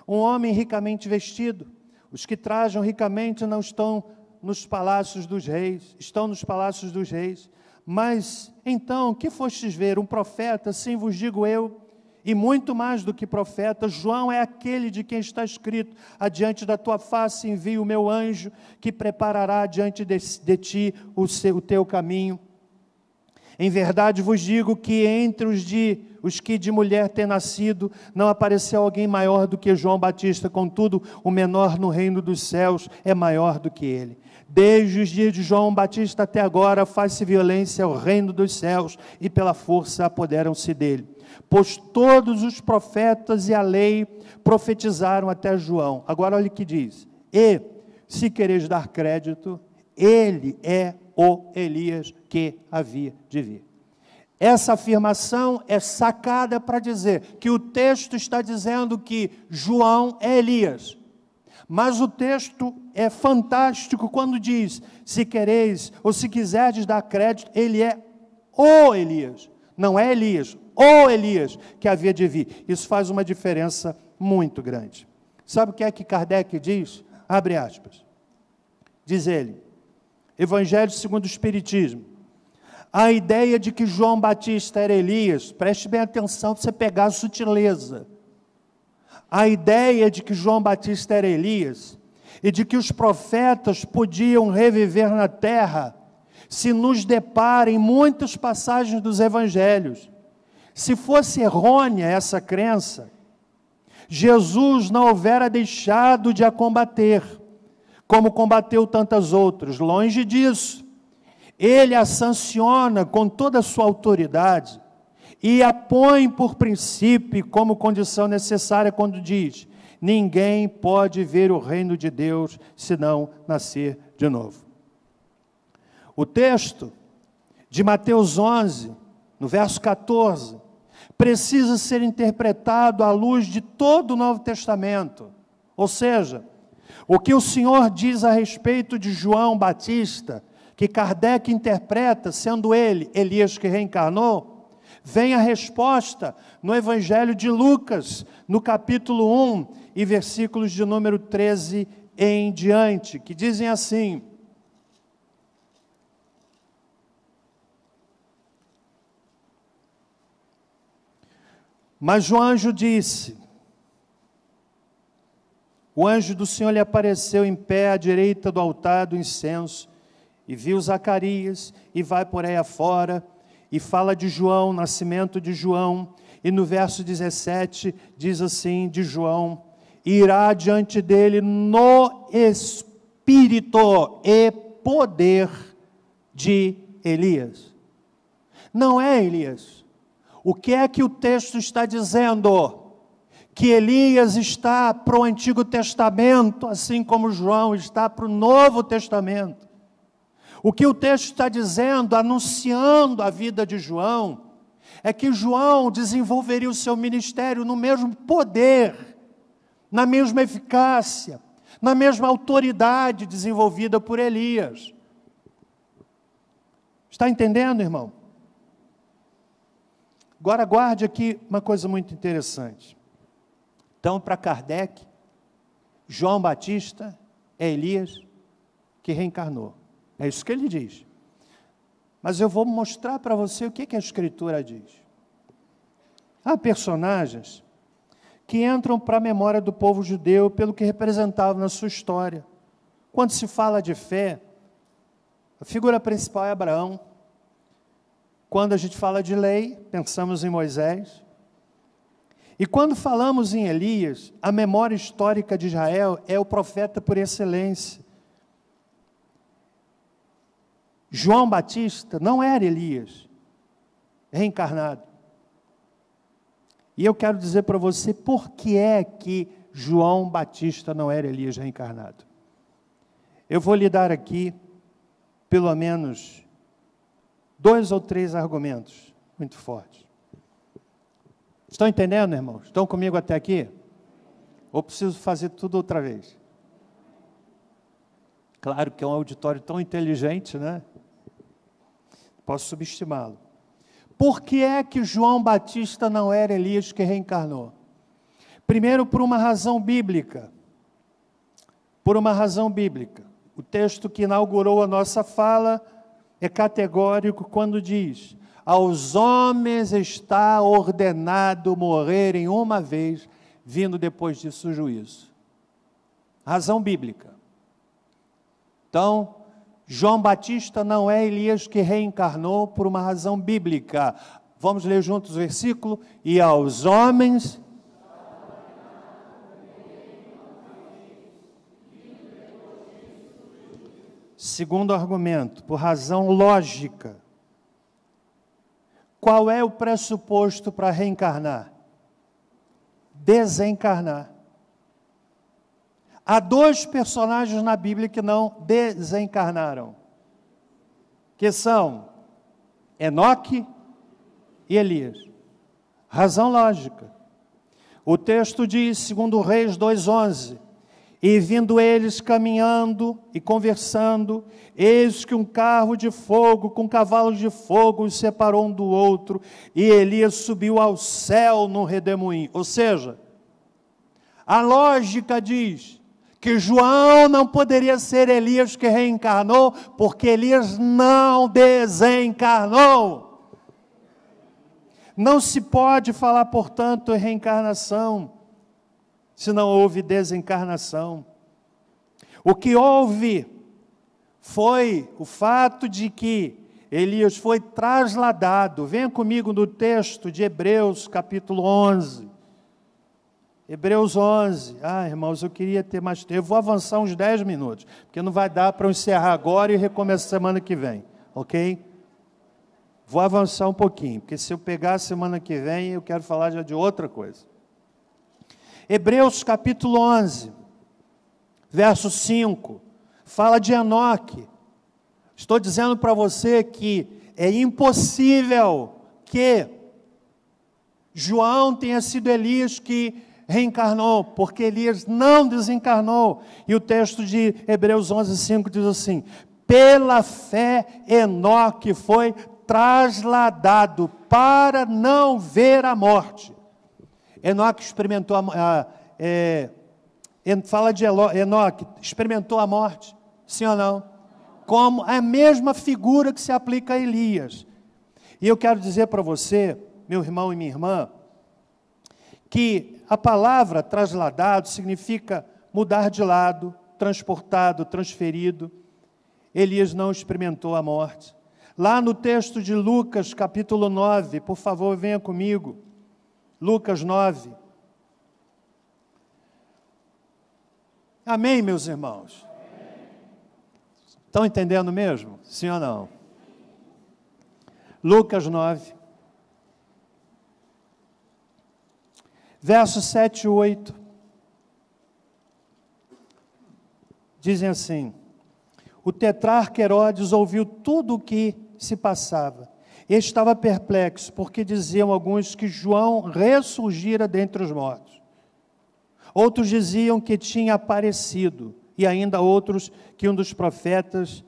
Um homem ricamente vestido? Os que trajam ricamente não estão nos palácios dos reis, estão nos palácios dos reis. Mas, então, que fostes ver? Um profeta? Sim, vos digo eu, e muito mais do que profeta, João é aquele de quem está escrito, adiante da tua face envio o meu anjo, que preparará diante de ti o teu caminho. Em verdade vos digo que entre os que de mulher têm nascido, não apareceu alguém maior do que João Batista, contudo, o menor no reino dos céus é maior do que ele. Desde os dias de João Batista até agora, faz-se violência ao reino dos céus, e pela força apoderam-se dele. Pois todos os profetas e a lei profetizaram até João. Agora olha o que diz. E, se quereis dar crédito, ele é o Elias que havia de vir. Essa afirmação é sacada para dizer que o texto está dizendo que João é Elias. Mas o texto é fantástico quando diz, se quereis ou se quiserdes dar crédito, ele é o Elias. Não é Elias, o Elias que havia de vir. Isso faz uma diferença muito grande. Sabe o que é que Kardec diz? Abre aspas. Diz ele, Evangelho segundo o Espiritismo. A ideia de que João Batista era Elias, preste bem atenção para você pegar a sutileza. A ideia de que João Batista era Elias e de que os profetas podiam reviver na terra se nos depara em muitas passagens dos evangelhos. Se fosse errônea essa crença, Jesus não houvera deixado de a combater, como combateu tantas outras. Longe disso, ele a sanciona com toda a sua autoridade e a põe por princípio como condição necessária quando diz, ninguém pode ver o reino de Deus se não nascer de novo. O texto de Mateus 11, no verso 14, precisa ser interpretado à luz de todo o Novo Testamento. Ou seja, o que o Senhor diz a respeito de João Batista, que Kardec interpreta, sendo ele Elias que reencarnou, Vem a resposta no Evangelho de Lucas, no capítulo 1, e versículos de número 13 em diante, que dizem assim: mas o anjo disse, o anjo do Senhor lhe apareceu em pé à direita do altar do incenso, e viu Zacarias, e vai por aí afora, e fala de João, nascimento de João, e no verso 17 diz assim, de João: irá diante dele no espírito e poder de Elias. Não é Elias. O que é que o texto está dizendo? Que Elias está para o Antigo Testamento, assim como João está para o Novo Testamento. O que o texto está dizendo, anunciando a vida de João, é que João desenvolveria o seu ministério no mesmo poder, na mesma eficácia, na mesma autoridade desenvolvida por Elias. Está entendendo, irmão? Agora guarde aqui uma coisa muito interessante. Então, para Kardec, João Batista é Elias que reencarnou. É isso que ele diz. Mas eu vou mostrar para você o que a Escritura diz. Há personagens que entram para a memória do povo judeu pelo que representavam na sua história. Quando se fala de fé, a figura principal é Abraão. Quando a gente fala de lei, pensamos em Moisés. E quando falamos em Elias, a memória histórica de Israel é o profeta por excelência. João Batista não era Elias, reencarnado. E eu quero dizer para você por que é que João Batista não era Elias reencarnado. Eu vou lhe dar aqui, pelo menos, 2 ou 3 argumentos muito fortes. Estão entendendo, irmãos? Estão comigo até aqui? Ou preciso fazer tudo outra vez? Claro que é um auditório tão inteligente, né? Posso subestimá-lo. Por que é que João Batista não era Elias que reencarnou? Primeiro, por uma razão bíblica. Por uma razão bíblica. O texto que inaugurou a nossa fala é categórico quando diz: aos homens está ordenado morrerem uma vez, vindo depois disso o juízo. Razão bíblica. Então, João Batista não é Elias que reencarnou por uma razão bíblica. Vamos ler juntos o versículo? E aos homens... Segundo argumento, por razão lógica. Qual é o pressuposto para reencarnar? Desencarnar. Há 2 personagens na Bíblia que não desencarnaram, que são Enoque e Elias. Razão lógica. O texto diz, segundo Reis 2:11, e vindo eles caminhando e conversando, eis que um carro de fogo com cavalos de fogo os separou um do outro, e Elias subiu ao céu num redemoinho. Ou seja, a lógica diz que João não poderia ser Elias que reencarnou, porque Elias não desencarnou. Não se pode falar, portanto, em reencarnação, se não houve desencarnação. O que houve foi o fato de que Elias foi trasladado. Venha comigo no texto de Hebreus, capítulo 11. Hebreus 11. Irmãos, eu queria ter mais tempo. Eu vou avançar uns 10 minutos, porque não vai dar para eu encerrar agora e recomeçar semana que vem, ok? Vou avançar um pouquinho, porque se eu pegar a semana que vem, eu quero falar já de outra coisa. Hebreus capítulo 11, verso 5, fala de Enoque. Estou dizendo para você que é impossível que João tenha sido Elias que reencarnou, porque Elias não desencarnou. E o texto de Hebreus 11:5 diz assim: pela fé Enoque foi trasladado para não ver a morte. Enoque experimentou fala de Enoque, experimentou a morte, sim ou não? Como a mesma figura que se aplica a Elias. E eu quero dizer para você, meu irmão e minha irmã, que a palavra trasladado significa mudar de lado, transportado, transferido. Elias não experimentou a morte. Lá no texto de Lucas, capítulo 9, por favor, venha comigo. Lucas 9. Amém, meus irmãos? Estão entendendo mesmo? Sim ou não? Lucas 9. Versos 7 e 8. Dizem assim: o tetrarca Herodes ouviu tudo o que se passava. E estava perplexo, porque diziam alguns que João ressurgira dentre os mortos. Outros diziam que tinha aparecido, e ainda outros que um dos profetas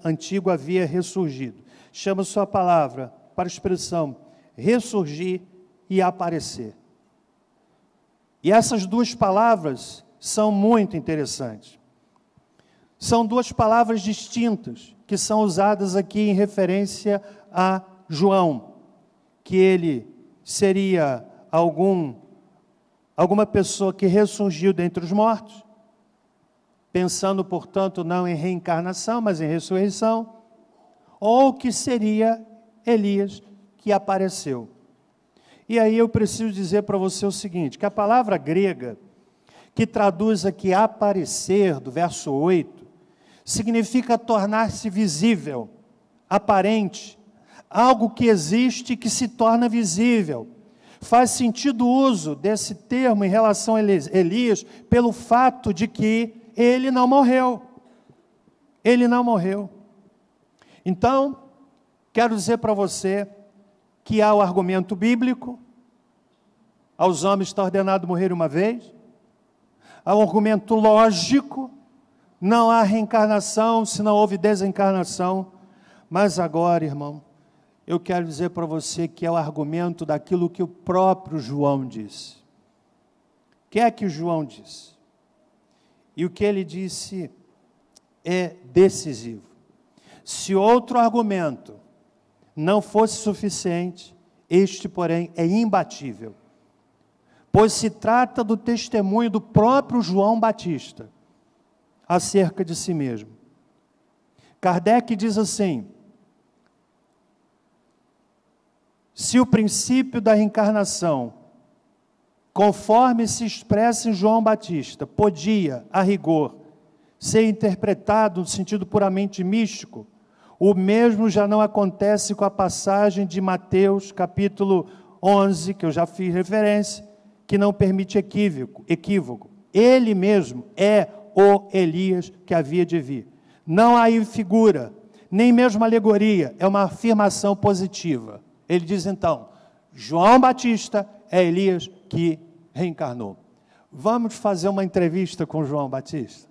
antigo havia ressurgido. Chama sua palavra para a expressão ressurgir e aparecer. E essas duas palavras são muito interessantes. São duas palavras distintas que são usadas aqui em referência a João, que ele seria alguma pessoa que ressurgiu dentre os mortos, pensando, portanto, não em reencarnação, mas em ressurreição, ou que seria Elias que apareceu. E aí eu preciso dizer para você o seguinte, que a palavra grega, que traduz aqui aparecer, do verso 8, significa tornar-se visível, aparente, algo que existe e que se torna visível. Faz sentido o uso desse termo em relação a Elias, pelo fato de que ele não morreu. Ele não morreu. Então, quero dizer para você que há o argumento bíblico, aos homens está ordenado morrer uma vez, há um argumento lógico, não há reencarnação se não houve desencarnação, mas agora, irmão, eu quero dizer para você que é o argumento daquilo que o próprio João disse. O que é que João disse? E o que ele disse é decisivo. Se outro argumento não fosse suficiente, este, porém, é imbatível, pois se trata do testemunho do próprio João Batista acerca de si mesmo. Kardec diz assim: se o princípio da reencarnação, conforme se expressa em João Batista, podia, a rigor, ser interpretado no sentido puramente místico, o mesmo já não acontece com a passagem de Mateus, capítulo 11, que eu já fiz referência, que não permite equívoco. Ele mesmo é o Elias que havia de vir. Não há aí figura, nem mesmo alegoria, é uma afirmação positiva. Ele diz então, João Batista é Elias que reencarnou. Vamos fazer uma entrevista com João Batista?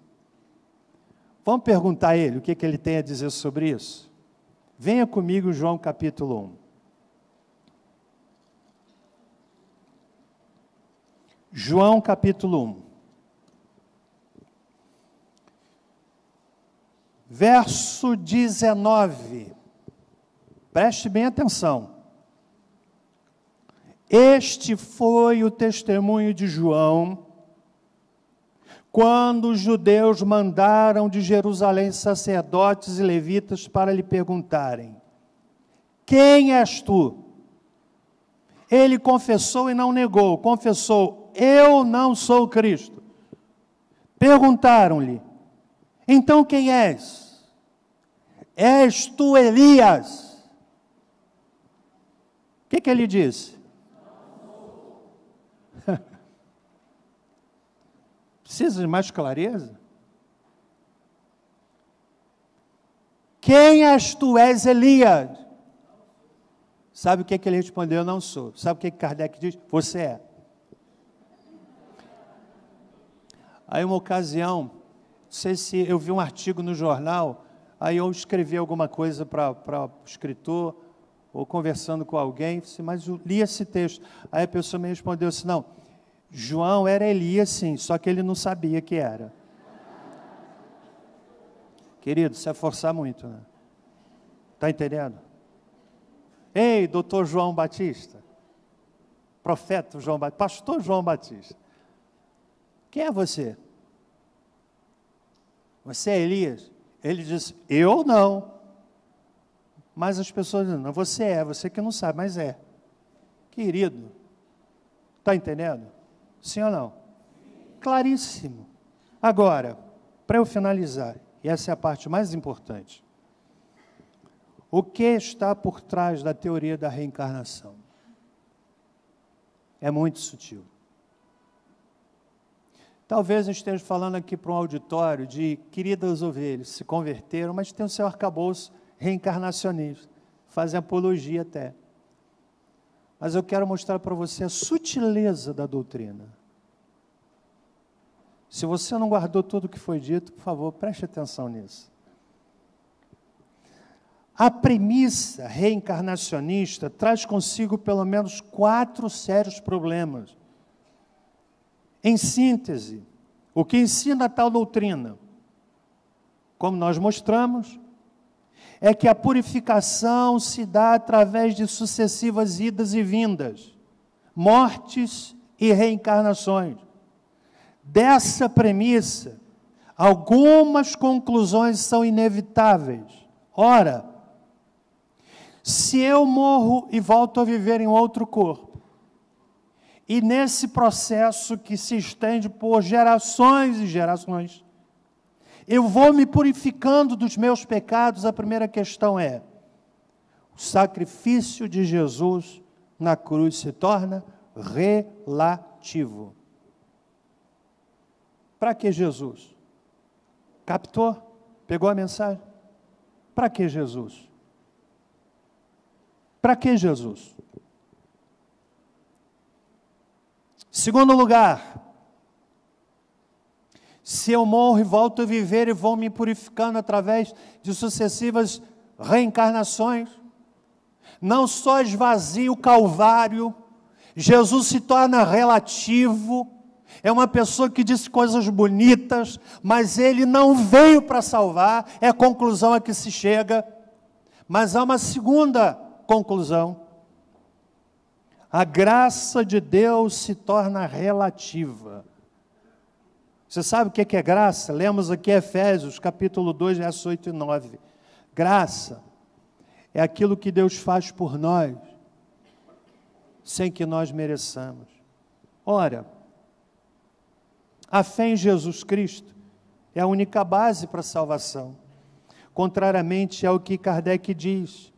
Vamos perguntar a ele o que ele tem a dizer sobre isso? Venha comigo, João capítulo 1. João capítulo 1. Verso 19. Preste bem atenção. Este foi o testemunho de João, quando os judeus mandaram de Jerusalém sacerdotes e levitas para lhe perguntarem: quem és tu? Ele confessou e não negou, confessou: eu não sou Cristo. Perguntaram-lhe: então quem és? És tu Elias? O que ele disse? Precisa de mais clareza? Quem és tu? És Elias? Sabe o que ele respondeu? Eu não sou. Sabe o que Kardec diz? Você é. Aí uma ocasião, não sei se eu vi um artigo no jornal, Aí eu escrevi alguma coisa para o escritor, ou conversando com alguém, disse, mas eu li esse texto. Aí a pessoa me respondeu assim, não, João era Elias sim, só que ele não sabia que era. Querido, isso é forçar muito, né? Está entendendo? Ei, doutor João Batista, profeta João Batista, pastor João Batista, quem é você? Você é Elias? Ele disse, eu não. Mas as pessoas dizem, não, você que não sabe, mas é. Querido, está entendendo? Sim ou não? Claríssimo. Agora, para eu finalizar, e essa é a parte mais importante, o que está por trás da teoria da reencarnação? É muito sutil. Talvez eu esteja falando aqui para um auditório de queridas ovelhas, se converteram, mas tem o seu arcabouço reencarnacionista, fazem apologia até. Mas eu quero mostrar para você a sutileza da doutrina. Se você não guardou tudo o que foi dito, por favor, preste atenção nisso. A premissa reencarnacionista traz consigo pelo menos 4 sérios problemas. Em síntese, o que ensina a tal doutrina, como nós mostramos, é que a purificação se dá através de sucessivas idas e vindas, mortes e reencarnações. Dessa premissa, algumas conclusões são inevitáveis. Ora, se eu morro e volto a viver em outro corpo, e nesse processo que se estende por gerações e gerações, eu vou me purificando dos meus pecados, a primeira questão é, o sacrifício de Jesus na cruz se torna relativo. Para que Jesus? Captou? Pegou a mensagem? Para que Jesus? Para que Jesus? Segundo lugar, se eu morro e volto a viver e vou me purificando através de sucessivas reencarnações, não só esvazia o Calvário, Jesus se torna relativo, é uma pessoa que disse coisas bonitas, mas ele não veio para salvar, é a conclusão a que se chega. Mas há uma segunda conclusão. A graça de Deus se torna relativa. Você sabe o que é graça? Lemos aqui Efésios, capítulo 2, versos 8 e 9. Graça é aquilo que Deus faz por nós, sem que nós mereçamos. Ora, a fé em Jesus Cristo é a única base para a salvação. Contrariamente ao que Kardec diz,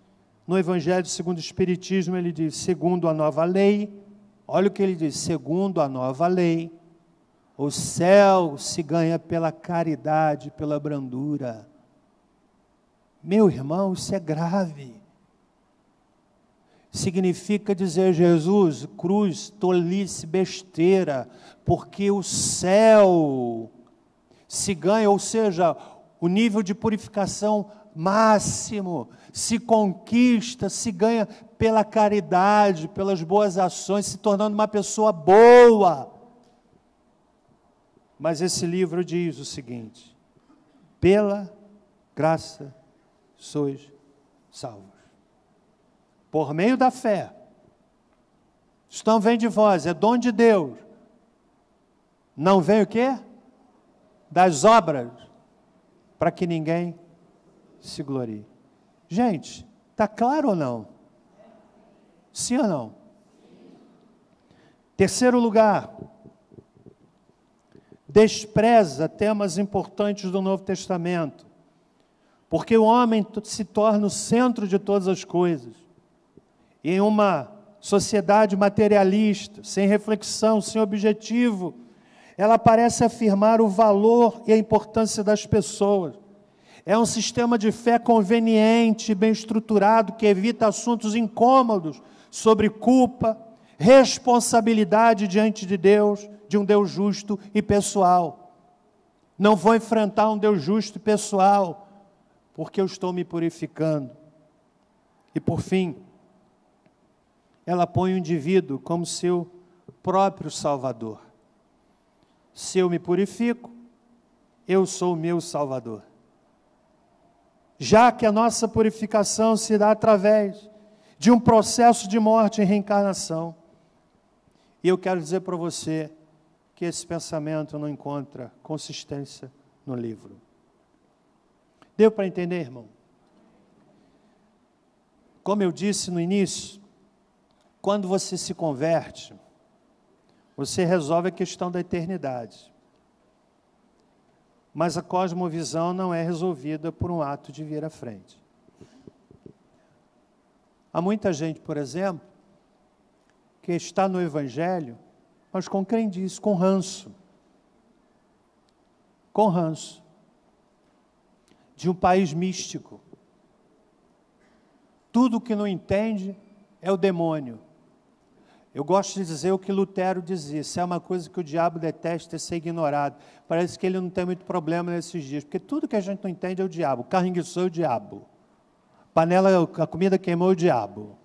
no Evangelho segundo o Espiritismo, ele diz, segundo a nova lei, olha o que ele diz, segundo a nova lei, o céu se ganha pela caridade, pela brandura. Meu irmão, isso é grave. Significa dizer, Jesus, cruz, tolice, besteira, porque o céu se ganha, ou seja, o nível de purificação máximo, se conquista, se ganha pela caridade, pelas boas ações, se tornando uma pessoa boa. Mas esse livro diz o seguinte, pela graça sois salvos. Por meio da fé. Isso não vem de vós, é dom de Deus. Não vem o quê? Das obras, para que ninguém se glorie. Gente, está claro ou não? Sim ou não? Terceiro lugar, despreza temas importantes do Novo Testamento, porque o homem se torna o centro de todas as coisas. E em uma sociedade materialista, sem reflexão, sem objetivo, ela parece afirmar o valor e a importância das pessoas. É um sistema de fé conveniente, bem estruturado, que evita assuntos incômodos sobre culpa, responsabilidade diante de Deus, de um Deus justo e pessoal. Não vou enfrentar um Deus justo e pessoal, porque eu estou me purificando. E por fim, ela põe o indivíduo como seu próprio Salvador. Se eu me purifico, eu sou o meu Salvador. Já que a nossa purificação se dá através de um processo de morte e reencarnação. E eu quero dizer para você que esse pensamento não encontra consistência no livro. Deu para entender, irmão? Como eu disse no início, quando você se converte, você resolve a questão da eternidade. Mas a cosmovisão não é resolvida por um ato de vir à frente. Há muita gente, por exemplo, que está no Evangelho, mas com crendice, com ranço. Com ranço. De um país místico. Tudo que não entende é o demônio. Eu gosto de dizer o que Lutero dizia, se é uma coisa que o diabo detesta é ser ignorado. Parece que ele não tem muito problema nesses dias, porque tudo que a gente não entende é o diabo. O carro enguiçou é o diabo. Panela, a comida queimou é o diabo.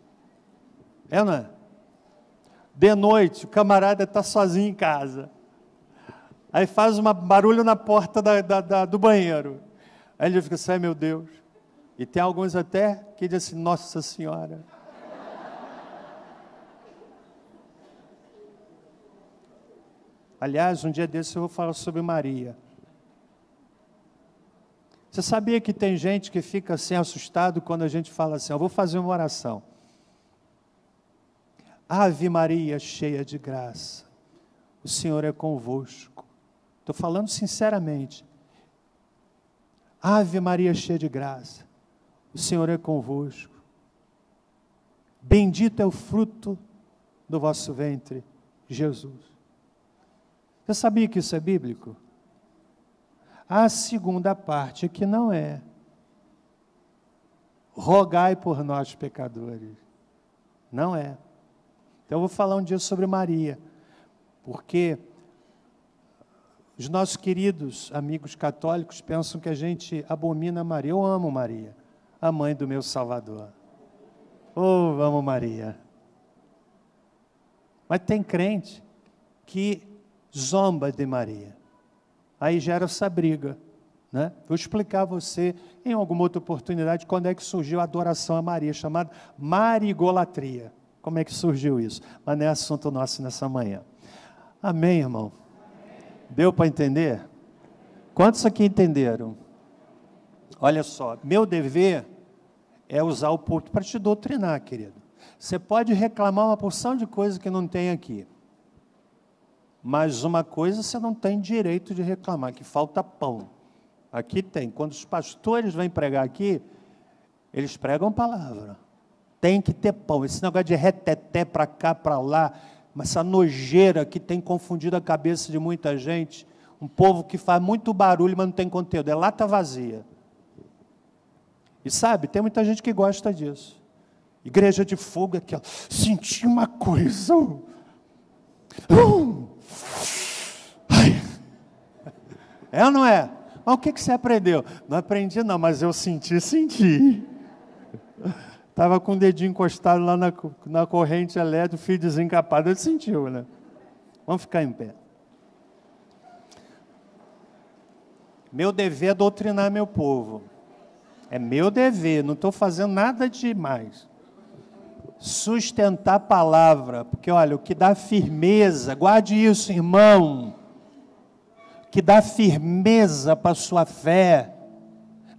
É, não é? De noite, o camarada está sozinho em casa. Aí faz um barulho na porta do banheiro. Aí ele fica assim, ai meu Deus. E tem alguns até que dizem assim, Nossa Senhora. Aliás, um dia desse eu vou falar sobre Maria. Você sabia que tem gente que fica assim assustado quando a gente fala assim, eu vou fazer uma oração. Ave Maria, cheia de graça, o Senhor é convosco. Estou falando sinceramente. Ave Maria, cheia de graça, o Senhor é convosco. Bendito é o fruto do vosso ventre, Jesus. Você sabia que isso é bíblico? A segunda parte que não é. Rogai por nós, pecadores. Não é. Então eu vou falar um dia sobre Maria, porque os nossos queridos amigos católicos pensam que a gente abomina Maria. Eu amo Maria, a mãe do meu Salvador. Oh, amo Maria. Mas tem crente que zomba de Maria. Aí gera essa briga, né? Vou explicar a você, em alguma outra oportunidade, quando é que surgiu a adoração a Maria, chamada marigolatria. Como é que surgiu isso? Mas não é assunto nosso nessa manhã. Amém, irmão? Deu para entender? Quantos aqui entenderam? Olha só, meu dever é usar o púlpito para te doutrinar, querido. Você pode reclamar uma porção de coisas que não tem aqui. Mas uma coisa você não tem direito de reclamar, que falta pão. Aqui tem. Quando os pastores vêm pregar aqui, eles pregam palavra. Tem que ter pão. Esse negócio de reteté para cá, para lá, essa nojeira que tem confundido a cabeça de muita gente, um povo que faz muito barulho, mas não tem conteúdo, é lata vazia. E sabe, tem muita gente que gosta disso. Igreja de fogo aqui, ó. Senti uma coisa. Ai. É ou não é? Mas o que você aprendeu? Não aprendi não, mas eu senti. Estava com o dedinho encostado lá na corrente elétrica, o fio desencapado, ele sentiu, né? Vamos ficar em pé. Meu dever é doutrinar meu povo. É meu dever, não estou fazendo nada demais. Sustentar a palavra, porque olha, o que dá firmeza, guarde isso, irmão, o que dá firmeza para a sua fé,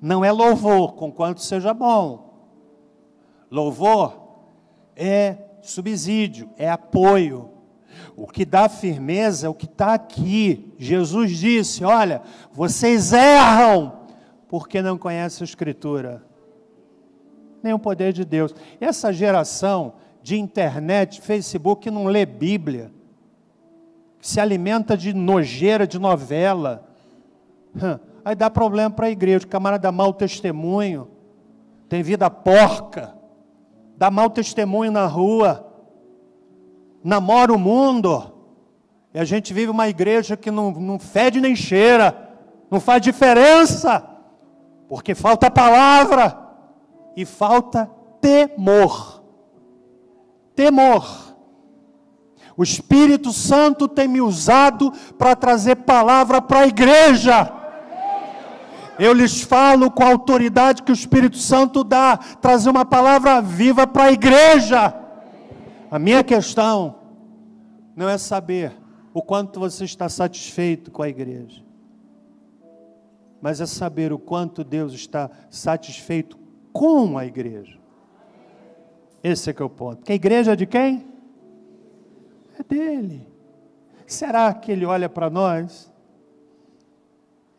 não é louvor, conquanto seja bom. Louvor é subsídio, é apoio. O que dá firmeza é o que está aqui. Jesus disse, olha, vocês erram, porque não conhecem a Escritura. Nem o poder de Deus. Essa geração de internet, Facebook, que não lê Bíblia, que se alimenta de nojeira, de novela, aí dá problema para a igreja. O camarada dá mau testemunho, tem vida porca, dá mau testemunho na rua, namora o mundo, e a gente vive uma igreja que não fede nem cheira, não faz diferença. Porque falta palavra e falta temor. Temor. O Espírito Santo tem me usado para trazer palavra para a igreja. Eu lhes falo com a autoridade que o Espírito Santo dá, trazer uma palavra viva para a igreja. A minha questão não é saber o quanto você está satisfeito com a igreja, mas é saber o quanto Deus está satisfeito com a igreja. Esse é que é o ponto. Que a igreja é de quem? É dele. Será que ele olha para nós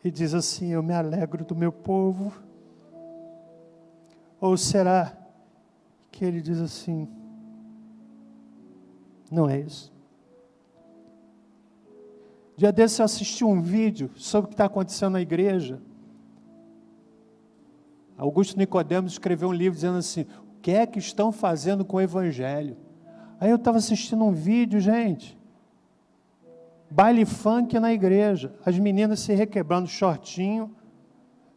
e diz assim: eu me alegro do meu povo? Ou será que ele diz assim: não é isso? Dia desse eu assisti um vídeo sobre o que está acontecendo na igreja. Augusto Nicodemos escreveu um livro dizendo assim: o que é que estão fazendo com o evangelho? Aí eu estava assistindo um vídeo, gente, baile funk na igreja, as meninas se requebrando, shortinho,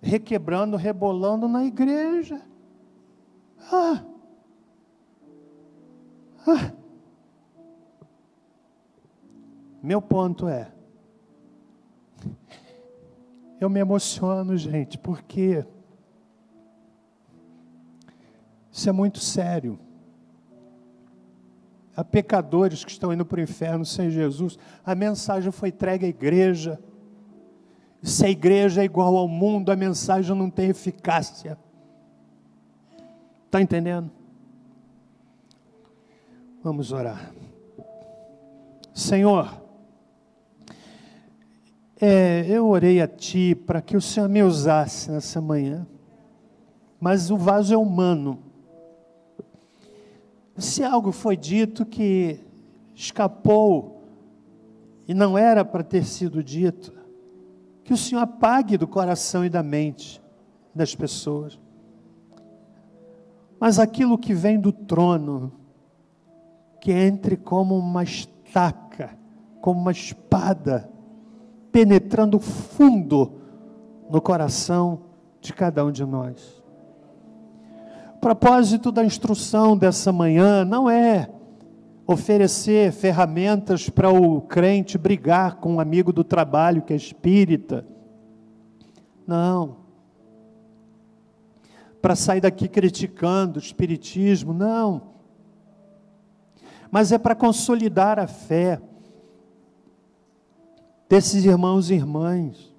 requebrando, rebolando na igreja. Meu ponto é, eu me emociono, gente, porque isso é muito sério. Há pecadores que estão indo para o inferno sem Jesus. A mensagem foi entregue à igreja. E se a igreja é igual ao mundo, a mensagem não tem eficácia. Está entendendo? Vamos orar. Senhor, eu orei a Ti para que o Senhor me usasse nessa manhã, mas o vaso é humano. Se algo foi dito que escapou e não era para ter sido dito, que o Senhor apague do coração e da mente das pessoas. Mas aquilo que vem do trono, que entre como uma estaca, como uma espada, penetrando fundo no coração de cada um de nós. O propósito da instrução dessa manhã não é oferecer ferramentas para o crente brigar com um amigo do trabalho que é espírita. Não. Para sair daqui criticando o espiritismo, não. Mas é para consolidar a fé desses irmãos e irmãs.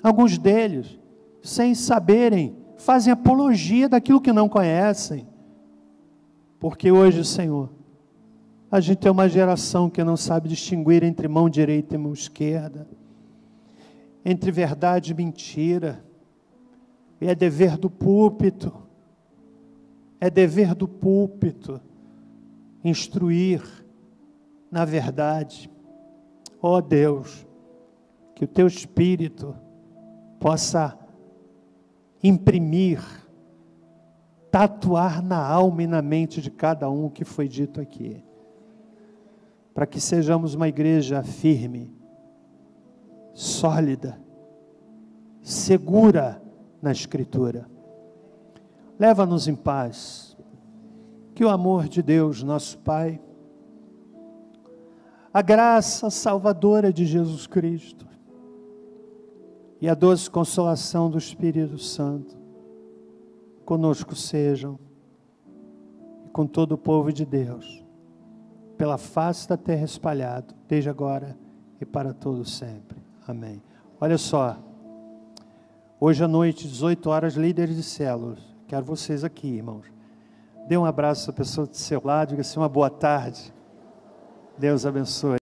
Alguns deles, sem saberem, fazem apologia daquilo que não conhecem. Porque hoje, Senhor, a gente tem uma geração que não sabe distinguir entre mão direita e mão esquerda, entre verdade e mentira. E é dever do púlpito, instruir na verdade. Ó Deus, que o Teu Espírito possa imprimir, tatuar na alma e na mente de cada um o que foi dito aqui, para que sejamos uma igreja firme, sólida, segura na Escritura. Leva-nos em paz, que o amor de Deus, nosso Pai, a graça salvadora de Jesus Cristo e a doce consolação do Espírito Santo conosco sejam, e com todo o povo de Deus, pela face da terra espalhado, desde agora e para todo sempre. Amém. Olha só, hoje à noite, 18 horas, líderes de células. Quero vocês aqui, irmãos. Dê um abraço à pessoa do seu lado, diga assim: uma boa tarde. Deus abençoe.